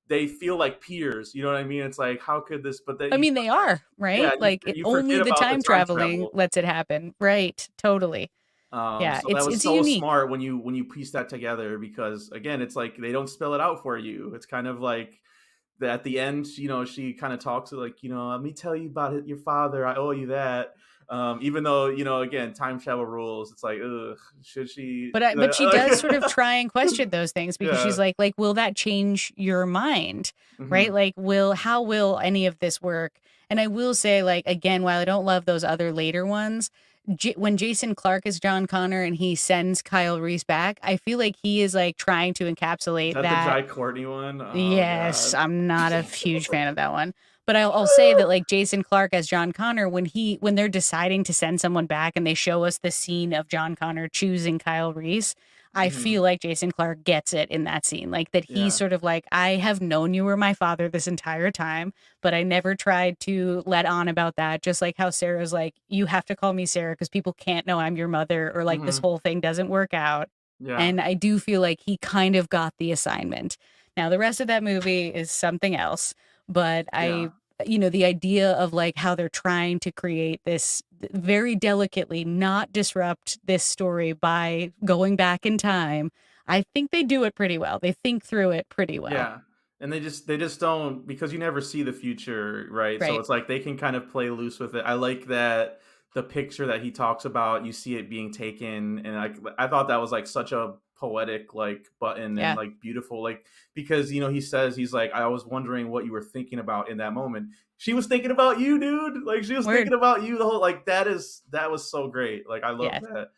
Speaker 2: they feel like peers. You know what I mean? It's like how could this? But then
Speaker 1: I mean, they are,
Speaker 2: yeah,
Speaker 1: right? Like
Speaker 2: you
Speaker 1: only
Speaker 2: forget
Speaker 1: the
Speaker 2: about the
Speaker 1: time
Speaker 2: time
Speaker 1: traveling
Speaker 2: travel.
Speaker 1: lets it happen, right? Totally. Yeah,
Speaker 2: So that was
Speaker 1: it's
Speaker 2: so
Speaker 1: unique.
Speaker 2: smart when you piece that together, because again, it's like they don't spell it out for you. It's kind of like at the end, she kind of talks to like, let me tell you about your father. I owe you that. Even though, again, time travel rules. It's like, ugh, should she?
Speaker 1: But she does sort of
Speaker 2: Like,
Speaker 1: try and question those things, because
Speaker 2: yeah.
Speaker 1: she's like, will that change your mind? Right?
Speaker 2: Hmm.
Speaker 1: Like, how will any of this work? And I will say, like, again, while I don't love those other later ones, when Jason Clarke is John Connor and he sends Kyle Reese back, I feel like he is like trying to
Speaker 2: Is
Speaker 1: encapsulate
Speaker 2: that the
Speaker 1: that.
Speaker 2: Jai Courtney one? Oh
Speaker 1: Yes,
Speaker 2: God.
Speaker 1: I'm not a huge fan of that one. But I'll say that like Jason Clarke as John Connor, when they're deciding to send someone back and they show us the scene of John Connor choosing Kyle Reese, I
Speaker 2: Hmm.
Speaker 1: feel like Jason Clarke gets it in that scene. Like that he's
Speaker 2: Yeah.
Speaker 1: sort of like, I have known you were my father this entire time, but I never tried to let on about that. Just like how Sarah's like, you have to call me Sarah because people can't know I'm your mother, or like this
Speaker 2: Hmm.
Speaker 1: whole thing doesn't work out.
Speaker 2: Yeah.
Speaker 1: And I do feel like he kind of got the assignment. Now, the rest of that movie is something else, but
Speaker 2: Yeah.
Speaker 1: the idea of like how they're trying to create this very delicately not disrupt this story by going back in time. I think they do it pretty well. They think through it pretty well.
Speaker 2: Yeah. And they just don't, because you never see the future, right? So
Speaker 1: Right.
Speaker 2: it's like they can kind of play loose with it. I like that the picture that he talks about, you see it being taken, and I thought that was like such a poetic like button and
Speaker 1: Yeah.
Speaker 2: like beautiful, like, because he says, he's like, I was wondering what you were thinking about in that moment. She was thinking about you, dude. Like, she was
Speaker 1: Word.
Speaker 2: thinking about you the whole, like, that was so great. Like, I love
Speaker 1: Yeah.
Speaker 2: that.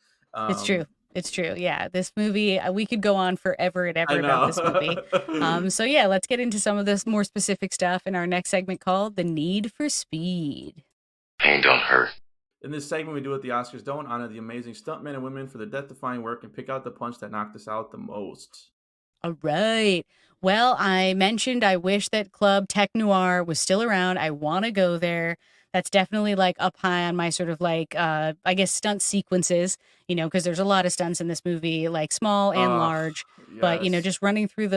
Speaker 1: It's true.
Speaker 2: Um
Speaker 1: It's true. Yeah. This movie, we could go on forever and
Speaker 2: I
Speaker 1: ever about this movie.
Speaker 2: know.
Speaker 1: So yeah, let's get into some of this more specific stuff in our next segment called The Need for Speed.
Speaker 5: Pain don't hurt.
Speaker 2: In this segment, we do what the Oscars don't: honor the amazing stuntmen and women for their death-defying work and pick out the punch that knocked us out the most.
Speaker 1: All right. Well, I mentioned I wish that Club Tech Noir was still around. I want to go there. That's definitely like up high on my sort of like I guess stunt sequences, because there's a lot of stunts in this movie, like small and
Speaker 2: Oh,
Speaker 1: large. But,
Speaker 2: yes.
Speaker 1: just running through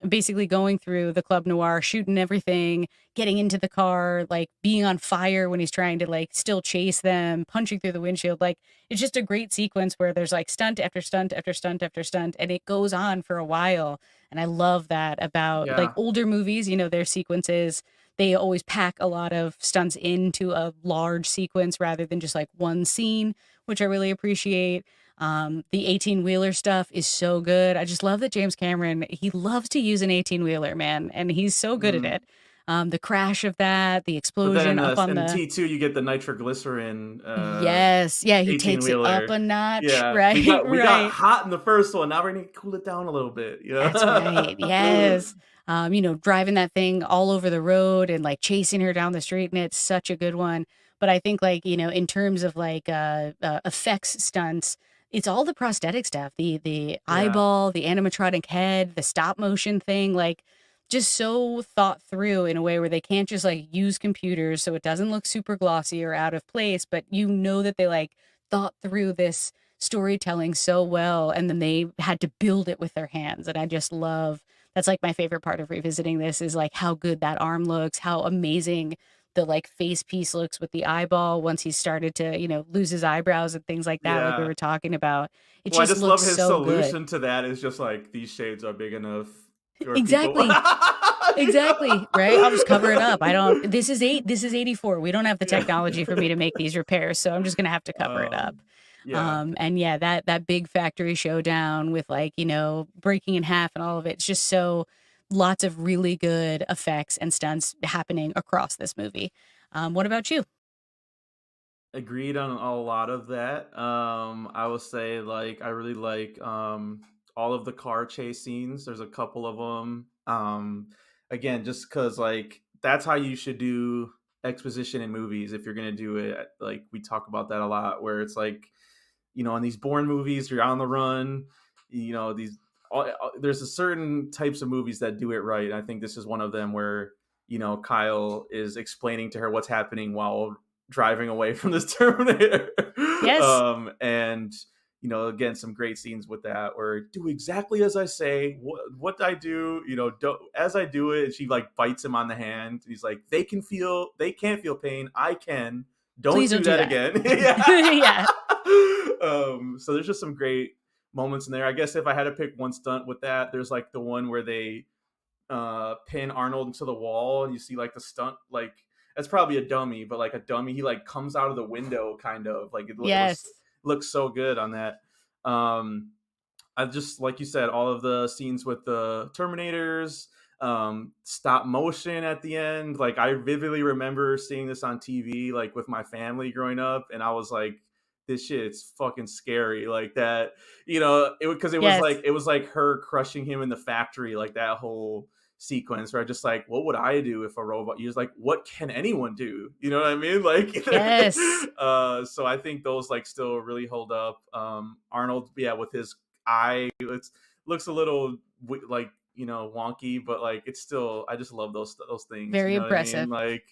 Speaker 1: basically going through the Club Noir, shooting everything, getting into the car, like being on fire when he's trying to like still chase them, punching through the windshield. Like it's just a great sequence where there's like stunt after stunt after stunt after stunt, and it goes on for a while. And I love that about like
Speaker 2: Yeah.
Speaker 1: older movies, their sequences. They always pack a lot of stunts into a large sequence rather than just like one scene, which I really appreciate. The 18-wheeler stuff is so good. I just love that James Cameron, he loves to use an 18-wheeler, man, and he's so good at
Speaker 2: Mhm.
Speaker 1: it. The crash of that, the
Speaker 2: But then
Speaker 1: explosion up on
Speaker 2: in
Speaker 1: the
Speaker 2: T2, you get the nitroglycerin
Speaker 1: yes, yeah, he takes it up
Speaker 2: 18-wheeler.
Speaker 1: a notch,
Speaker 2: Yeah, we
Speaker 1: right,
Speaker 2: got
Speaker 1: right.
Speaker 2: hot in the first one. Now we need to cool it down a little bit.
Speaker 1: That's right. Yes. Driving that thing all over the road and like chasing her down the street, and it's such a good one. But I think like, in terms of like effects stunts, it's all the prosthetic stuff, the
Speaker 2: Yeah.
Speaker 1: eyeball, the animatronic head, the stop motion thing, like just so thought through in a way where they can't just like use computers so it doesn't look super glossy or out of place, but that they like thought through this storytelling so well, and then they had to build it with their hands. And I just love that's like my favorite part of revisiting this is like how good that arm looks, how amazing the like face piece looks with the eyeball once he started to lose his eyebrows and things like that, like we
Speaker 2: Yeah.
Speaker 1: were talking about. It
Speaker 2: Well, I
Speaker 1: just
Speaker 2: just love
Speaker 1: looks
Speaker 2: his
Speaker 1: so good.
Speaker 2: solution to that is just like, these shades are big enough for people.
Speaker 1: Exactly.
Speaker 2: Yeah.
Speaker 1: Exactly, right? I'll just cover it up. I don't this is 84. We don't have the
Speaker 2: Yeah.
Speaker 1: technology for me to make these repairs, so I'm just gonna have to cover it up.
Speaker 2: Yeah.
Speaker 1: And yeah, that big factory showdown with like, breaking in half and all of it. It's just so lots of really good effects and stunts happening across this movie. What about you?
Speaker 2: Agreed on a lot of that. I will say, like, I really like all of the car chase scenes. There's a couple of them. Again, just because like that's how you should do exposition in movies if you're gonna do it. Like, we talk about that a lot, where it's like, in these Bourne movies, you're on the run. These there's a certain types of movies that do it right. And I think this is one of them where Kyle is explaining to her what's happening while driving away from this Terminator.
Speaker 1: Yes.
Speaker 2: And again, some great scenes with that, where do exactly as I say. What I do, as I do it. And she like bites him on the hand. He's like, they can't feel pain. I can. Don't
Speaker 1: Please
Speaker 2: do
Speaker 1: don't do
Speaker 2: that
Speaker 1: that.
Speaker 2: again.
Speaker 1: Yeah.
Speaker 2: So there's just some great moments in there. I guess if I had to pick one stunt with that, there's like the one where they pin Arnold into the wall, and you see like the stunt, like, that's probably a dummy, but like a dummy, he like comes out of the window, kind of like
Speaker 1: Yes.
Speaker 2: looks so good on that. I just, like you said, all of the scenes with the Terminators, stop motion at the end. Like, I vividly remember seeing this on TV, like with my family growing up, and I was like, this shit's fucking scary, like that. Because
Speaker 1: Yes.
Speaker 2: it was like her crushing him in the factory, like that whole sequence, where I just like, what would I do if a robot? You're just like, what can anyone do? You know what I mean? Like,
Speaker 1: Yes.
Speaker 2: so I think those like still really hold up. Arnold, yeah, with his eye, looks a little like, wonky, but like, it's still, I just love those things. You
Speaker 1: Very
Speaker 2: know what I mean?
Speaker 1: impressive.
Speaker 2: Like,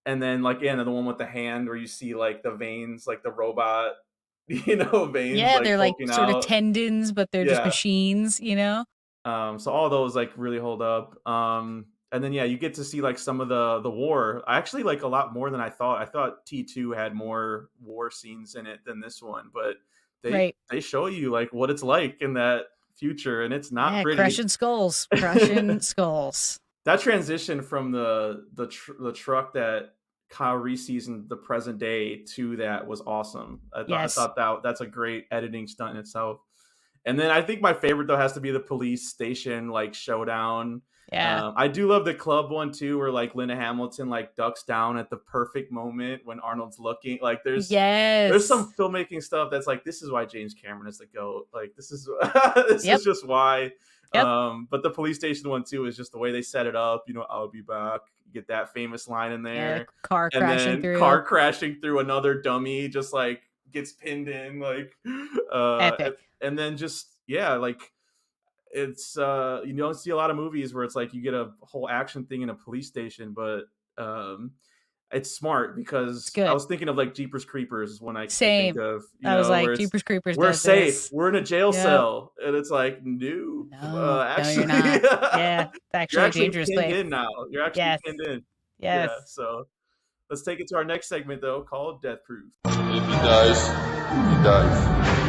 Speaker 2: and then like, yeah, the one with the hand where you see like the veins, like the robot, veins
Speaker 1: Yeah,
Speaker 2: like
Speaker 1: they're like
Speaker 2: poking
Speaker 1: sort of
Speaker 2: out.
Speaker 1: tendons, but they're just
Speaker 2: Yeah.
Speaker 1: machines.
Speaker 2: So all those like really hold up. And then yeah, you get to see like some of the war. I actually like a lot more than I thought. I thought T2 had more war scenes in it than this one, but
Speaker 1: Right.
Speaker 2: they show you like what it's like in that future, and it's not pretty.
Speaker 1: Crushing skulls. Crushing skulls.
Speaker 2: That transition from the truck that Kyle Reese sees in the present day to that was awesome. I thought that's a great editing stunt in itself. And then I think my favorite though has to be the police station like showdown.
Speaker 1: Yeah.
Speaker 2: I do love the club one too, where like Linda Hamilton like ducks down at the perfect moment when Arnold's looking. Like there's some filmmaking stuff that's like, this is why James Cameron is the GOAT. Like this is this is just why. But the police station one too is just the way they set it up. You know, I'll be back. You get that famous line in there.
Speaker 1: Car
Speaker 2: crashing through another dummy, just like gets pinned in, like
Speaker 1: epic.
Speaker 2: And then just like it's you don't see a lot of movies where it's like you get a whole action thing in a police station, but it's smart because I was thinking of like Jeepers Creepers when I think of,
Speaker 1: I was like Jeepers Creepers.
Speaker 2: We're safe. We're in a jail cell, and it's like no, actually,
Speaker 1: no, you're not. Yeah, it's actually a dangerous
Speaker 2: place.
Speaker 1: place.
Speaker 2: In now, you're actually pinned in.
Speaker 1: Yes.
Speaker 2: Yeah, so let's take it to our next segment though, called Death Proof.
Speaker 5: If he dies, he dies.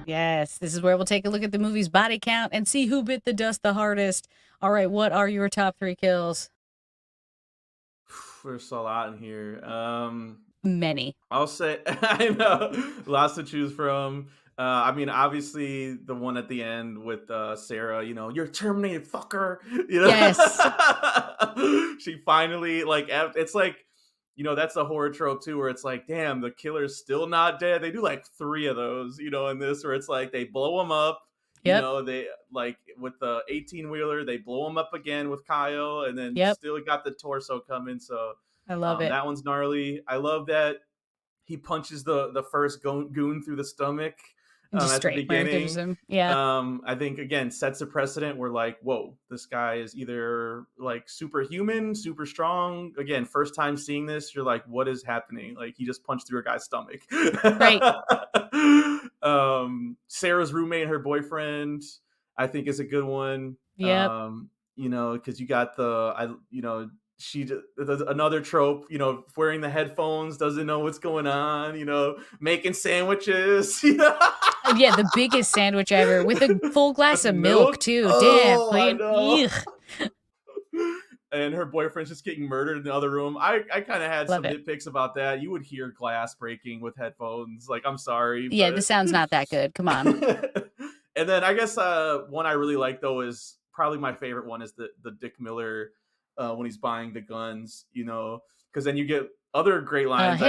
Speaker 1: Yes, this is where we'll take a look at the movie's body count and see who bit the dust the hardest. All right, what are your top 3 kills?
Speaker 2: There's a lot in here.
Speaker 1: Many.
Speaker 2: I'll say, I know, lots to choose from. I mean, obviously, the one at the end with Sarah, you know, you're terminated, fucker. You know?
Speaker 1: Yes.
Speaker 2: She finally, like, it's like, you know, that's a horror trope too, where it's like, damn, the killer's still not dead. They do like 3 of those, you know, in this, where it's like they blow him up. You know, they like with the 18-wheeler, they blow him up again with Kyle, and then still got the torso coming. So
Speaker 1: I love it.
Speaker 2: That one's gnarly. I love that he punches the first goon through the stomach at the beginning.
Speaker 1: Him.
Speaker 2: I think again sets a precedent where like, whoa, this guy is either like superhuman, super strong. Again, first time seeing this, you're like, what is happening? Like he just punched through a guy's stomach.
Speaker 1: Right.
Speaker 2: Sarah's roommate, her boyfriend, I think is a good one.
Speaker 1: Yeah.
Speaker 2: You know, because you got another trope, you know, wearing the headphones, doesn't know what's going on, you know, making sandwiches.
Speaker 1: Yeah, the biggest sandwich ever with a full glass of milk too. Damn,
Speaker 2: and her boyfriend's just getting murdered in the other room. I kind of had some nitpicks about that. You would hear glass breaking with headphones. Like, I'm sorry.
Speaker 1: Yeah, the sound's not that good. Come on.
Speaker 2: And then I guess one I really like though is probably my favorite one is the Dick Miller when he's buying the guns, you know, because then you get other great lines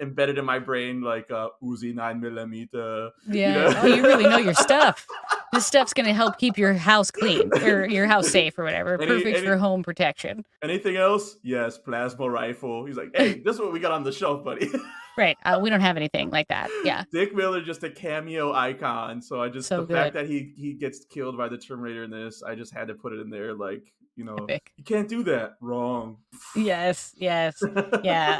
Speaker 2: embedded in my brain, like Uzi 9mm.
Speaker 1: Yeah,
Speaker 2: you know?
Speaker 1: Oh, you really know your stuff. This stuff's going to help keep your house clean or your house safe or whatever. Perfect for home protection.
Speaker 2: Anything else? Yes, plasma rifle. He's like, hey, this is what we got on the shelf, buddy.
Speaker 1: Right. We don't have anything like that. Yeah.
Speaker 2: Dick Miller, just a cameo icon. So the fact that he gets killed by the Terminator in this, I just had to put it in there. Like, you know,
Speaker 1: epic.
Speaker 2: You can't do that. Wrong.
Speaker 1: Yes. Yeah,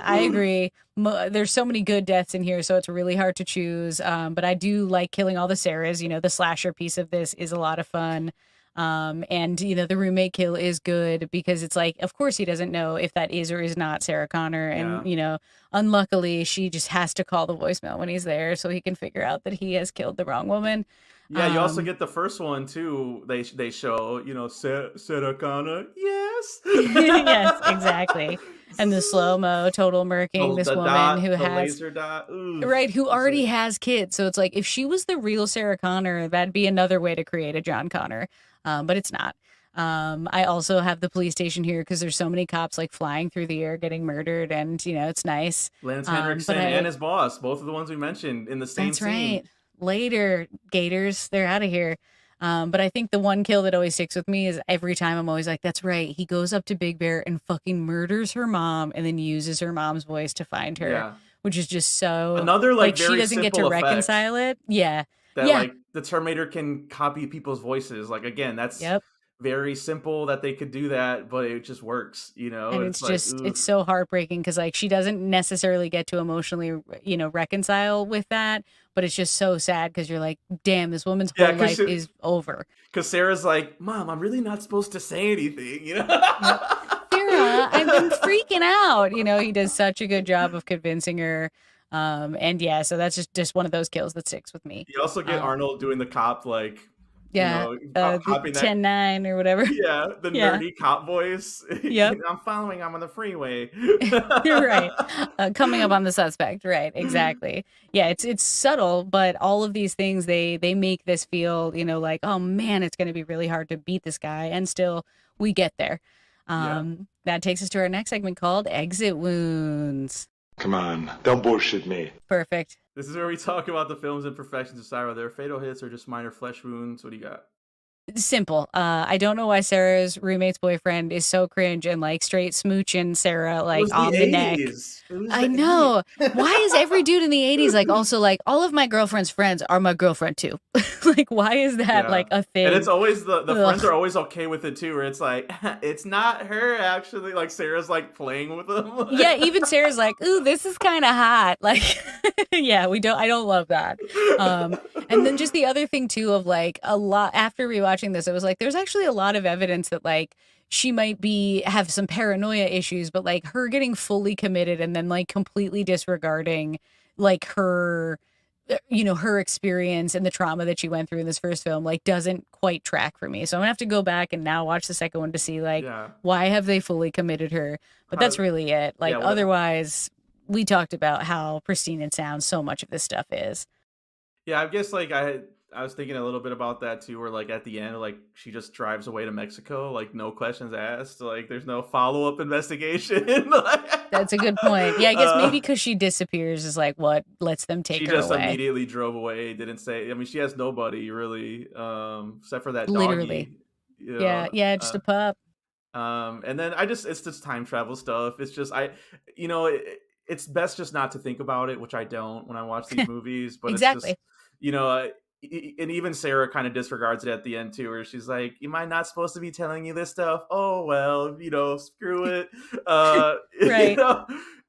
Speaker 1: I agree. There's so many good deaths in here, so it's really hard to choose. But I do like killing all the Sarahs. You know, the slasher piece of this is a lot of fun. And you know, the roommate kill is good because it's like, of course he doesn't know if that is or is not Sarah Connor. And, you know, unluckily she just has to call the voicemail when he's there so he can figure out that he has killed the wrong woman.
Speaker 2: Yeah, you also get the first one too. They show, you know, Sarah Connor. Yes.
Speaker 1: Yes, exactly. And the slow-mo total murking this woman who has
Speaker 2: laser dot. Ooh,
Speaker 1: right, who already has kids. So it's like, if she was the real Sarah Connor, that'd be another way to create a John Connor. But it's not. I also have the police station here because there's so many cops like flying through the air getting murdered, and you know, it's nice.
Speaker 2: Lance Henriksen and his boss, both of the ones we mentioned in the same scene.
Speaker 1: Right. Later, Gators, they're out of here. But I think the one kill that always sticks with me is every time I'm always like, that's right. He goes up to Big Bear and fucking murders her mom and then uses her mom's voice to find her, which is just so
Speaker 2: another like
Speaker 1: she doesn't get to reconcile it. Yeah.
Speaker 2: That like the Terminator can copy people's voices. Like, again, that's very simple that they could do that, but it just works, you know?
Speaker 1: And it's just, it's so heartbreaking because like she doesn't necessarily get to emotionally, you know, reconcile with that, but it's just so sad because you're like, damn, this woman's whole life is over.
Speaker 2: Because Sarah's like, Mom, I'm really not supposed to say anything, you know?
Speaker 1: Sarah, I've been freaking out. You know, he does such a good job of convincing her. And yeah, so that's just one of those kills that sticks with me.
Speaker 2: You also get Arnold doing the cop, like,
Speaker 1: Yeah, the
Speaker 2: copying that.
Speaker 1: 10-9 or whatever.
Speaker 2: Yeah, the
Speaker 1: Yeah.
Speaker 2: nerdy cop voice.
Speaker 1: Yep.
Speaker 2: I'm on the freeway.
Speaker 1: You're right. Coming up on the suspect, right? Exactly. Yeah, it's subtle, but all of these things they make this feel, like, oh man, it's going to be really hard to beat this guy, and still we get there.
Speaker 2: Yeah.
Speaker 1: That takes us to our next segment called Exit Wounds.
Speaker 6: Come on, don't bullshit me.
Speaker 1: Perfect.
Speaker 2: This is where we talk about the film's imperfections, decide whether they're fatal hits or just minor flesh wounds. What do you got?
Speaker 1: Simple. I don't know why Sarah's roommate's boyfriend is so cringe and like straight smooching Sarah like on the neck. I know. Why is every dude in the 80s like also like all of my girlfriend's friends are my girlfriend too? Like why is that like a thing?
Speaker 2: And it's always the friends are always okay with it too, where it's like it's not her actually. Like Sarah's like playing with them.
Speaker 1: Yeah, even Sarah's like, ooh, this is kind of hot. Like, yeah, I don't love that. And then just the other thing too of like a lot after rewatching this, it was like there's actually a lot of evidence that like she might have some paranoia issues, but like her getting fully committed and then like completely disregarding like her experience and the trauma that she went through in this first film like doesn't quite track for me. So I'm gonna have to go back and now watch the second one to see like why have they fully committed her. But that's really it. Like otherwise we talked about how pristine and sound so much of this stuff is.
Speaker 2: Yeah, I guess like I was thinking a little bit about that too, where like at the end, like she just drives away to Mexico, like no questions asked, like there's no follow-up investigation.
Speaker 1: That's a good point. Yeah, I guess maybe because she disappears is like what lets them take her away. She just
Speaker 2: immediately drove away, didn't say. I mean, she has nobody really, except for that
Speaker 1: literally. Doggy, yeah, just a pup.
Speaker 2: And then it's just time travel stuff. It's just it's best just not to think about it, which I don't when I watch these movies. But
Speaker 1: exactly.
Speaker 2: It's just, and even Sarah kind of disregards it at the end too, where she's like, "Am I not supposed to be telling you this stuff? Oh well, screw it."
Speaker 1: Right.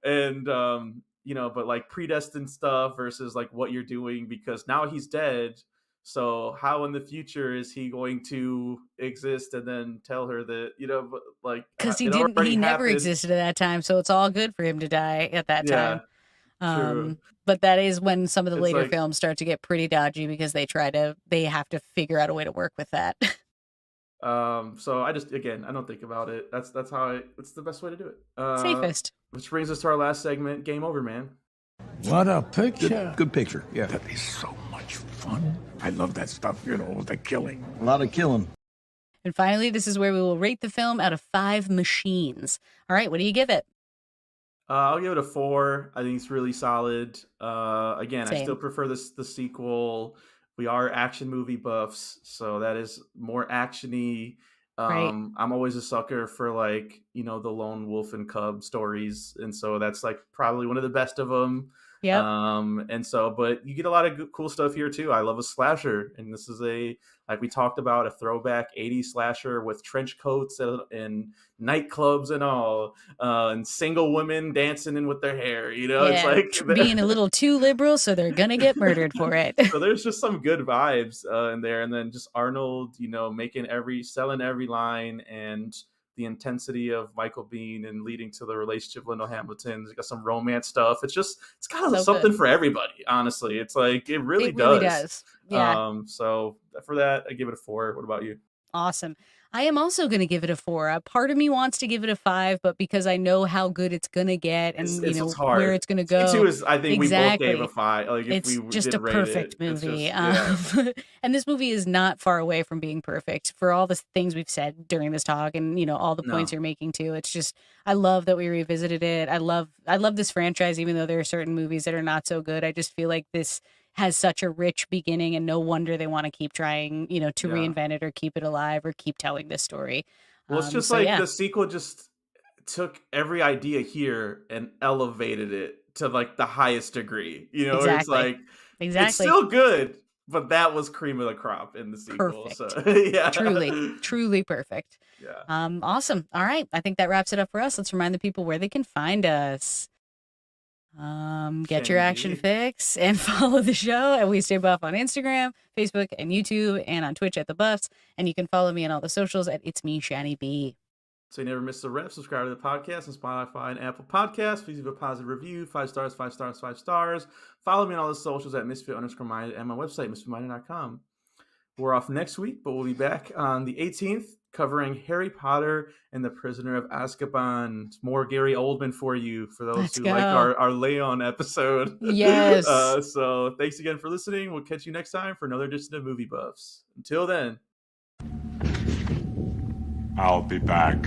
Speaker 2: And but like predestined stuff versus like what you're doing, because now he's dead. So how in the future is he going to exist and then tell her that, but like
Speaker 1: because he never existed at that time, so it's all good for him to die at that time.
Speaker 2: True.
Speaker 1: But that is when some of the later films start to get pretty dodgy because they have to figure out a way to work with that.
Speaker 2: So I don't think about it. That's it's the best way to do it.
Speaker 1: Safest.
Speaker 2: Which brings us to our last segment, Game Over, man.
Speaker 7: What a picture.
Speaker 8: Good picture, yeah.
Speaker 7: That is so much fun. I love that stuff, the killing.
Speaker 8: A lot of killing.
Speaker 1: And finally, this is where we will rate the film out of 5 machines. All right, what do you give it?
Speaker 2: I'll give it a 4. I think it's really solid. Again,
Speaker 1: Same.
Speaker 2: I still prefer the sequel. We are action movie buffs, so that is more actiony.
Speaker 1: Right.
Speaker 2: I'm always a sucker for like, the lone wolf and cub stories. And so that's like probably one of the best of them.
Speaker 1: Yeah.
Speaker 2: But you get a lot of cool stuff here too. I love a slasher. And this is like we talked about, a throwback 80s slasher with trench coats and nightclubs and all, and single women dancing in with their hair, it's like
Speaker 1: being a little too liberal, so they're gonna get murdered for it.
Speaker 2: So there's just some good vibes in there, and then just Arnold, selling every line, and the intensity of Michael Biehn and leading to the relationship with Linda Hamilton. It's got some romance stuff. It's got something for everybody. Honestly, it's like it really does.
Speaker 1: Yeah.
Speaker 2: So for that, I give it a 4. What about you?
Speaker 1: Awesome. I am also going to give it a 4. A part of me wants to give it a 5, but because I know how good it's going to get and
Speaker 2: it's hard.
Speaker 1: Where it's going to go.
Speaker 2: T2 is, I think
Speaker 1: exactly.
Speaker 2: We both gave a 5. Like if
Speaker 1: it's
Speaker 2: we
Speaker 1: just a perfect movie. And this movie is not far away from being perfect for all the things we've said during this talk, and all the points you're making too. It's just I love that we revisited it. I love this franchise, even though there are certain movies that are not so good. I just feel like this has such a rich beginning, and no wonder they want to keep trying, to reinvent it or keep it alive or keep telling this story.
Speaker 2: Well, it's just the sequel just took every idea here and elevated it to like the highest degree.
Speaker 1: Exactly.
Speaker 2: It's like it's still good, but that was cream of the crop in the sequel.
Speaker 1: Perfect.
Speaker 2: So yeah,
Speaker 1: truly perfect.
Speaker 2: Yeah.
Speaker 1: Awesome. All right, I think that wraps it up for us. Let's remind the people where they can find us. Get your action fix and follow the show at We Stay Buff on Instagram, Facebook, and YouTube, and on Twitch at The Buffs. And you can follow me on all the socials at It's Me, Shani B.
Speaker 2: So you never miss a rep. Subscribe to the podcast on Spotify and Apple Podcasts. Please leave a positive review. 5 stars, 5 stars, 5 stars. Follow me on all the socials at misfit_minded and my website, misfitminded.com. We're off next week, but we'll be back on the 18th covering Harry Potter and the Prisoner of Azkaban. It's more Gary Oldman for you, for those
Speaker 1: Let's
Speaker 2: who
Speaker 1: go.
Speaker 2: like our Leon episode.
Speaker 1: Yes.
Speaker 2: So thanks again for listening. We'll catch you next time for another edition of Movie Buffs. Until then.
Speaker 6: I'll be back.